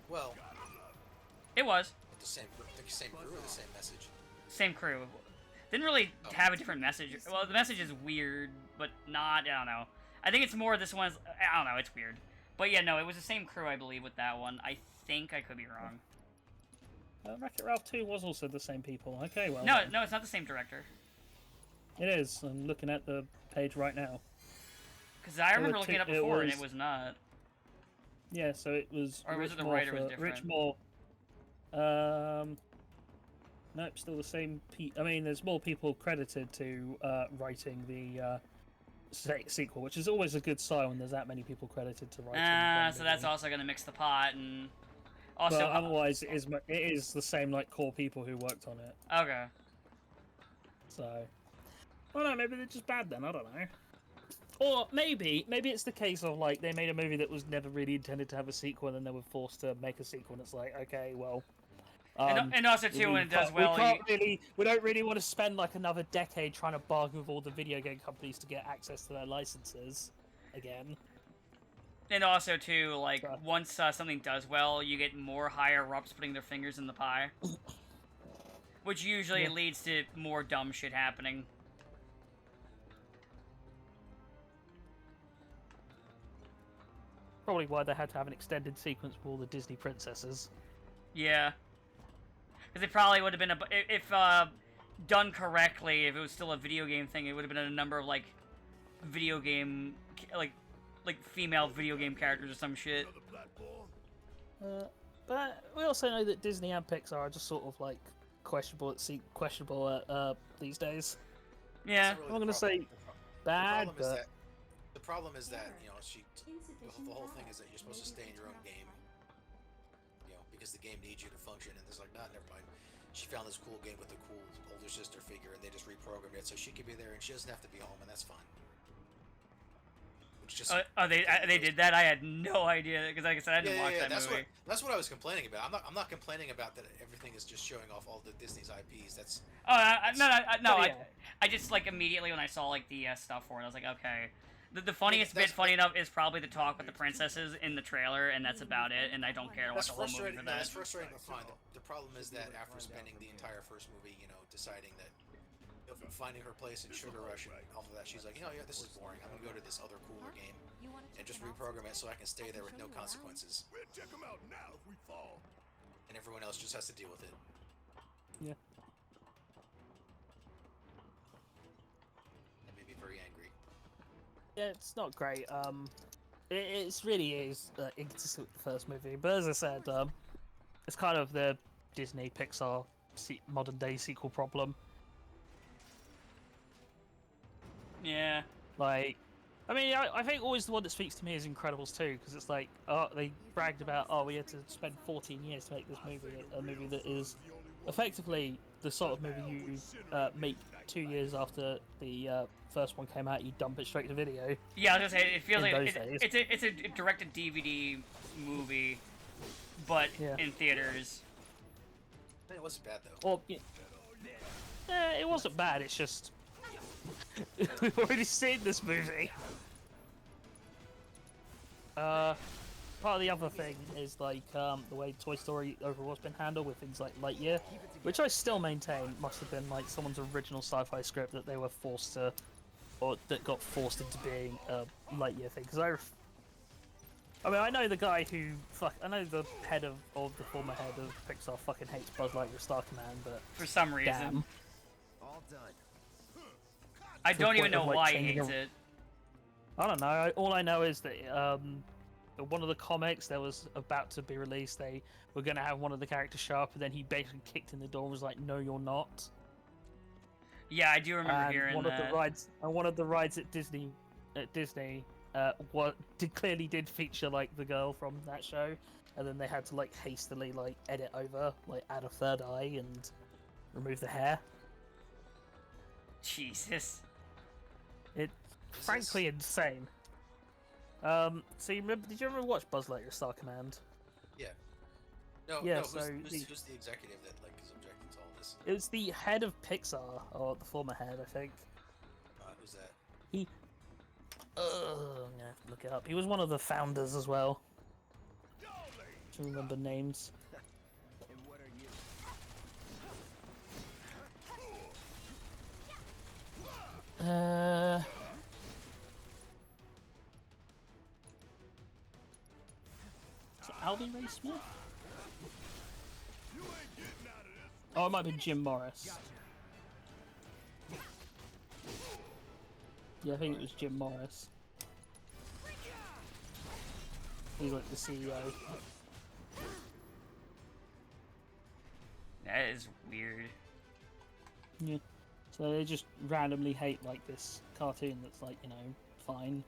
Well, It was. with the same crew or the same message. Same crew. Didn't really have a different message. Well, the message is weird, but not, I don't know. I think it's more this one's, I don't know, it's weird. But yeah, no, it was the same crew, I believe, with that one. I think I could be wrong. Wreck-It Ralph 2 was also the same people. Okay, well. No, then. no, it's not the same director. It is. I'm looking at the page right now. Because I remember looking it up before, and it was not. Yeah, so it was. Or was Rich it the Moore writer was for- different? Rich Moore. Nope, still the same. I mean, there's more people credited to writing the sequel, which is always a good sign when there's that many people credited to writing. So that's also going to mix the pot, and also... But otherwise, it is the same, like, core people who worked on it. Okay. So, well, no, maybe they're just bad then. I don't know. Or maybe it's the case of, like, they made a movie that was never really intended to have a sequel, and then they were forced to make a sequel, and it's like, okay, well. And also too, when it does well, we don't really want to spend like another decade trying to bargain with all the video game companies to get access to their licenses again. and also too, like, once something does well, you get more higher-ups putting their fingers in the pie. Which usually leads to more dumb shit happening. Probably why they had to have an extended sequence with all the Disney princesses. Yeah. Because it probably would have been if done correctly, if it was still a video game thing, it would have been a number of like video game like female video game characters or some shit. But we also know that Disney and Pixar are just sort of like questionable these days. Yeah. Really I'm not gonna say bad, but the problem is that you know the whole thing is that you're supposed to stay in your own game. You know, because the game needs you to function, and it's like, nah, never mind. She found this cool game with a cool older sister figure, and they just reprogrammed it so she could be there, and she doesn't have to be home, and that's fine. which just they did that? I had no idea because, like I said, I didn't watch that that's movie. that's what I was complaining about. I'm not complaining about that everything is just showing off all the Disney's IPs. That's No. yeah. I just like immediately when I saw like the stuff for it, I was like, okay. The funniest bit, funny enough, is probably the talk with the princesses in the trailer, and that's about it. And I don't care to watch the whole movie for that. That's frustrating, but fine. The problem is that after spending the entire first movie, deciding that finding her place in Sugar Rush and all of that, she's like, yeah, this is boring. I'm gonna go to this other cooler game and just reprogram it so I can stay there with no consequences. We'll check them out now if we fall. And everyone else just has to deal with it. Yeah. That made me very angry. Yeah, it's not great. It really is inconsistent with the first movie, but as I said, it's kind of the Disney Pixar modern day sequel problem. Yeah. Like, I mean, I think always the one that speaks to me is Incredibles 2, because it's like, they bragged about, we had to spend 14 years to make this movie, a movie that is effectively the sort of movie you make 2 years after the first one came out. You dump it straight to video. Yeah, I was gonna say it feels In like those it's a directed DVD movie, but Yeah. in theaters. It wasn't bad though. Or, it wasn't bad. It's just we've already seen this movie. Part of the other thing is like the way Toy Story overall's been handled with things like Lightyear, which I still maintain must have been like someone's original sci-fi script that they were forced to, or that got forced into being a Lightyear thing. Because I mean, I know the guy who I know the head of the former head of Pixar fucking hates Buzz Lightyear Star Command, but For some reason. damn. All done. I To the don't even point know of, like, why he changing hates a- it. I don't know. All I know is that one of the comics that was about to be released, they were going to have one of the characters show up, and then he basically kicked in the door and was like, "No, you're not." Yeah, I do remember And hearing one that. of the rides at Disney clearly did feature like the girl from that show, and then they had to like hastily like edit over, like add a third eye and remove the hair. Jesus. It's frankly insane. So did you ever watch Buzz Lightyear Star Command? Yeah. No, Yeah, no. so Who's the executive that is objecting to all this? It was the head of Pixar, or the former head, I think. Who's that? I'm gonna have to look it up. He was one of the founders as well. To remember names. And what are you? Is it Albie Ray Smith? Oh, it might be Jim Morris. Yeah, I think it was Jim Morris. He's like the CEO. That is weird. Yeah. So they just randomly hate like this cartoon that's like, fine.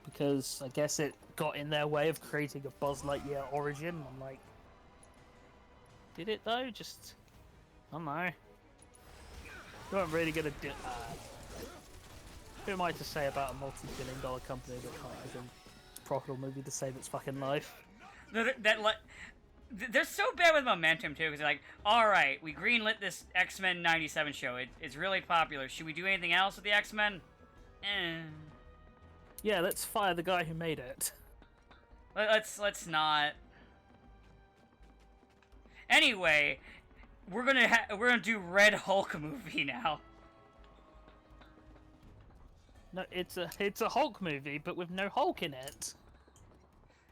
Because I guess it got in their way of creating a Buzz Lightyear origin. I'm like, did it though? Just, I don't know. You weren't really gonna do. Who am I to say about a multi-billion-dollar company that can't make a profitable movie to save its fucking life? They're so bad with momentum too, because they're like, all right, we greenlit this X-Men '97 show. It's really popular. Should we do anything else with the X-Men? Yeah, let's fire the guy who made it. Let's not. Anyway, we're gonna do Red Hulk movie now. No, it's a Hulk movie, but with no Hulk in it.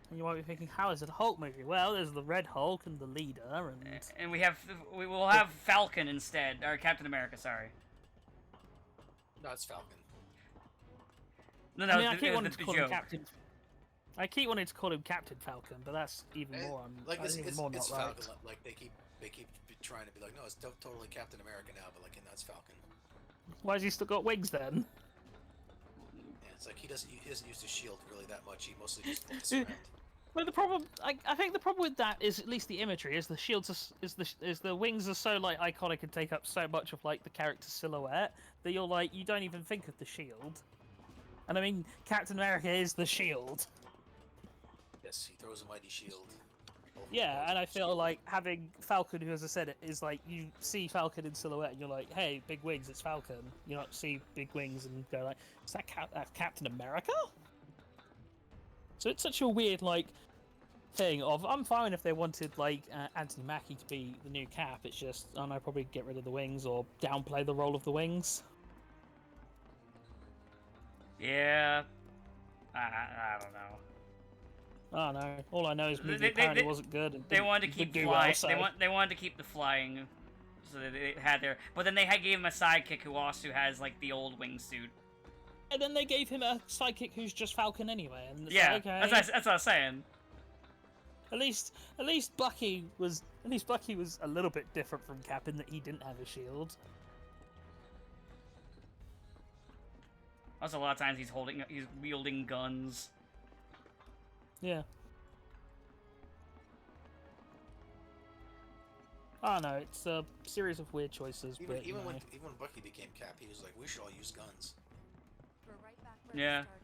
And you might be thinking, how is it a Hulk movie? Well, there's the Red Hulk and the leader, And we will have Falcon instead, or Captain America. Sorry. No, it's Falcon. No, I mean, I keep the wanting to call him joke. Captain. I keep wanting to call him Captain Falcon, but that's even more. It's not right. Falcon. Like they keep trying to be like, no, it's totally Captain America now, but that's Falcon. Why has he still got wings then? Yeah, it's like he doesn't use his shield really that much. He mostly just floats around. Well, the problem, I think the problem with that is at least the imagery. Is the shields is the wings are so like iconic and take up so much of like the character's silhouette that you're like you don't even think of the shield. And I mean, Captain America is the shield. Yes, he throws a mighty shield. Yeah, and I feel like having Falcon, who, as I said, is like, you see Falcon in silhouette and you're like, hey, big wings, it's Falcon. You don't see big wings and go like, is that Captain America? So it's such a weird, like, thing of, I'm fine if they wanted, like, Anthony Mackie to be the new Cap. It's just, I don't know, probably get rid of the wings or downplay the role of the wings. Yeah. I don't know. I don't know. All I know is the movie apparently wasn't good. And They wanted to keep didn't do flying. well, so. They wanted to keep the flying, so they had their. But then they gave him a sidekick who also has like the old wingsuit. And then they gave him a sidekick who's just Falcon anyway. And it's Yeah, like, okay. that's what I was saying. At least Bucky was a little bit different from Cap in that he didn't have a shield. Also, a lot of times he's wielding guns. Yeah. I don't know, it's a series of weird choices, Even, but even when Bucky became Cap, he was like, we should all use guns. We're right back where we Yeah. started.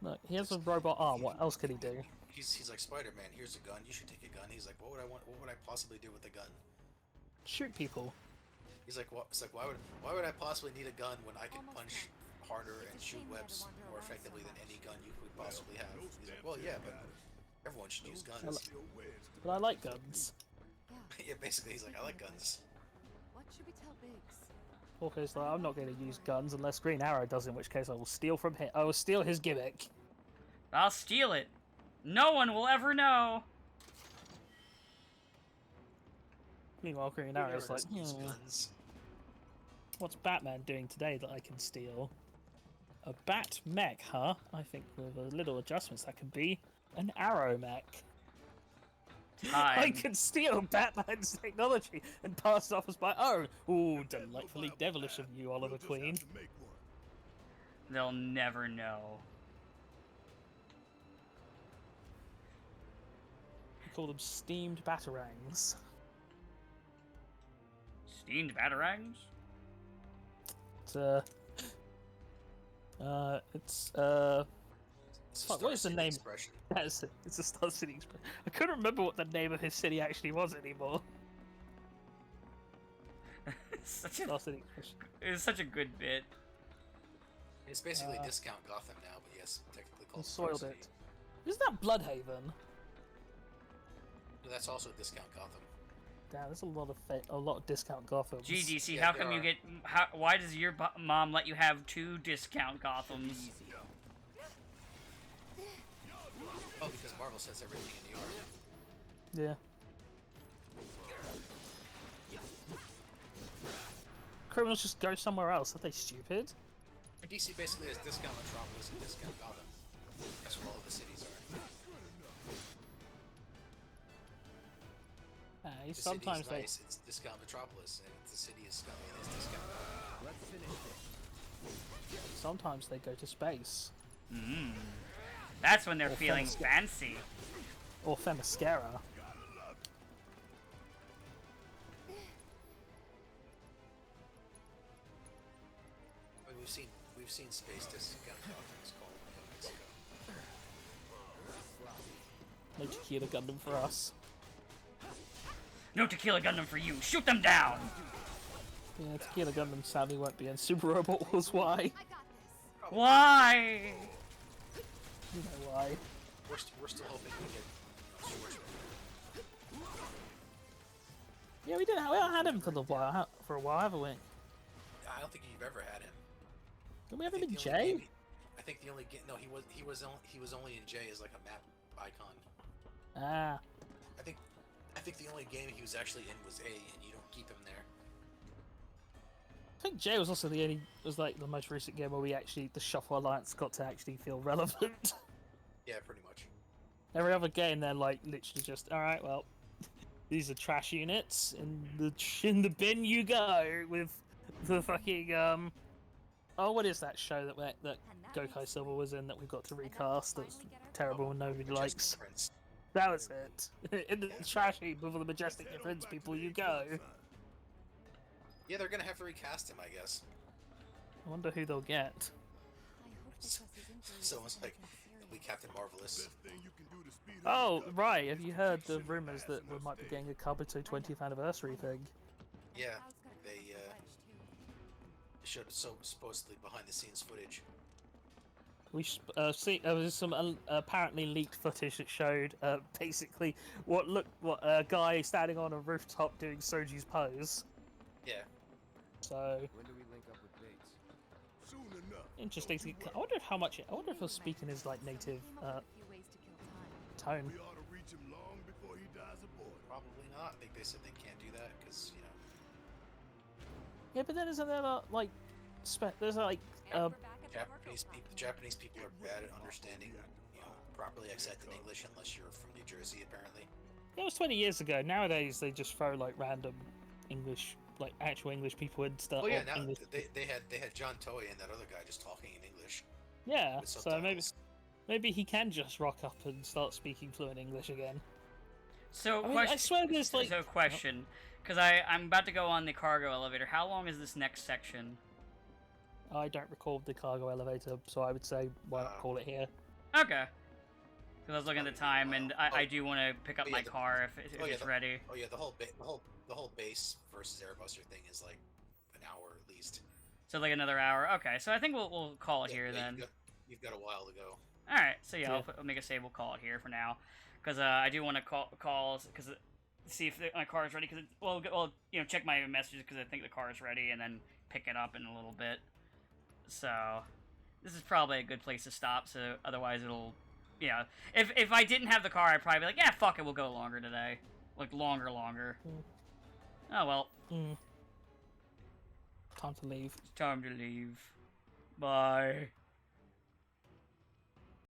look, he has a robot arm. What else could he do? He's like, Spider-Man, here's a gun, you should take a gun. He's like, what would I possibly do with a gun? Shoot people. He's like, what? It's like, why would I possibly need a gun when I can punch harder and shoot webs more effectively than any gun you could possibly have? He's like, well, yeah, but everyone should use guns. But I like guns. Yeah, basically, he's like, I like guns. What should we tell Biggs? Hawkeye's like, I'm not going to use guns unless Green Arrow does, in which case I will steal from him. I will steal his gimmick. I'll steal it. No one will ever know. Meanwhile, Green Arrow's like, Use guns. what's Batman doing today that I can steal? A bat mech, huh? I think with a little adjustments that could be an arrow mech. I Time. can steal Batman's technology and pass it off as my own. Ooh, delightfully devilish of you, Oliver Queen. They'll never know. We call them steamed batarangs. Steamed batarangs? It's It's a fuck, what is the Star City name? expression. That's it. It's a Star City expression. I couldn't remember what the name of his city actually was anymore. It's Star City expression. such a good bit. It's basically discount Gotham now, but yes, technically He called Star soiled City. it. Isn't that Bloodhaven? No, that's also discount Gotham. Damn, there's a lot of discount Gotham. GDC, Yeah, how there come you are. get? Why does your mom let you have 2 discount Gothams? Oh, because Marvel says everything in New York. Yeah. Criminals just go somewhere else. Are they stupid? DC basically has discount Metropolis and discount Gotham. That's where all of the cities are. Hey, The sometimes city's they. nice, it's discount Metropolis, and if the city is scummy, it's discount Gotham. Let's finish this. Sometimes they go to space. That's when they're Or feeling fancy. fancy. Or Themyscira. But we've seen space discount Gotham is called in Mexico. No Tequila Gundam for us. No Tequila Gundam for you. Shoot them down. Yeah, Tequila Gundam sadly won't be in Super Robot Wars. Why? I got this. Why? You know why. We're still hoping we get Schwarzenegger. Yeah, we haven't had him for a while, haven't we? I don't think you've ever had him. Did we have I him think in the only J? game I think the only game. No, he was only in J as like a map icon. Ah, I think the only game he was actually in was A, and you don't keep him there. I think J was also the most recent game where the Shuffle Alliance got to actually feel relevant. Yeah, pretty much. Every other game, they're like literally just, all right, well, these are trash units, in the bin you go with the fucking oh, what is that show that Gokai Silver was in that we got to recast? That's terrible and nobody Majestic likes. Prince. That was it. In the trash heap with the Majestic Prince people, you go. Yeah, they're gonna have to recast him, I guess. I wonder who they'll get. Someone's like, "It'll be Captain Marvelous." Best thing you can do to speed up Oh, production right. is Have you to heard keep the shit rumors fast that we enough might be steady. getting a Kabuto 20th anniversary thing? Yeah, they showed supposedly behind the scenes footage. We see there was some apparently leaked footage that showed basically what a guy standing on a rooftop doing Soji's pose. Yeah. So When do we link up with Bates? Soon enough. interesting. Don't you I worry. wonder if how much. I wonder if he'll speak in his like native tone. We ought to reach him long before he dies a boy. Probably not. I think they said they can't do that because Yeah, but then isn't there like there's like Japanese people are bad at understanding, properly accented English unless you're from New Jersey, apparently. it was 20 years ago. Nowadays they just throw like random English, like actual English people and stuff. Oh yeah, or now English. they had John Toy and that other guy just talking in English Yeah, with so maybe subtitles. he can just rock up and start speaking fluent English again. So, I mean, question. I swear there's like. So, question. Because I'm about to go on the cargo elevator. How long is this next section? I don't recall the cargo elevator, so I would say why not call it here? Okay. Because I was looking at the time, and I do want to pick up yeah, my the- car if it's ready. Oh yeah, the whole base versus Airbuster thing is like an hour at least. So like another hour. Okay, so I think we'll call it Yeah, here yeah, then. You've got a while to go. All right. So yeah, Yeah. I'll make a save. We'll call it here for now, because I do want to call because see if my car is ready. Because check my messages because I think the car is ready, and then pick it up in a little bit. So this is probably a good place to stop. So otherwise it'll, if I didn't have the car, I'd probably be like, yeah, fuck it, we'll go longer today, like longer. Oh well. Time to leave. It's time to leave. Bye.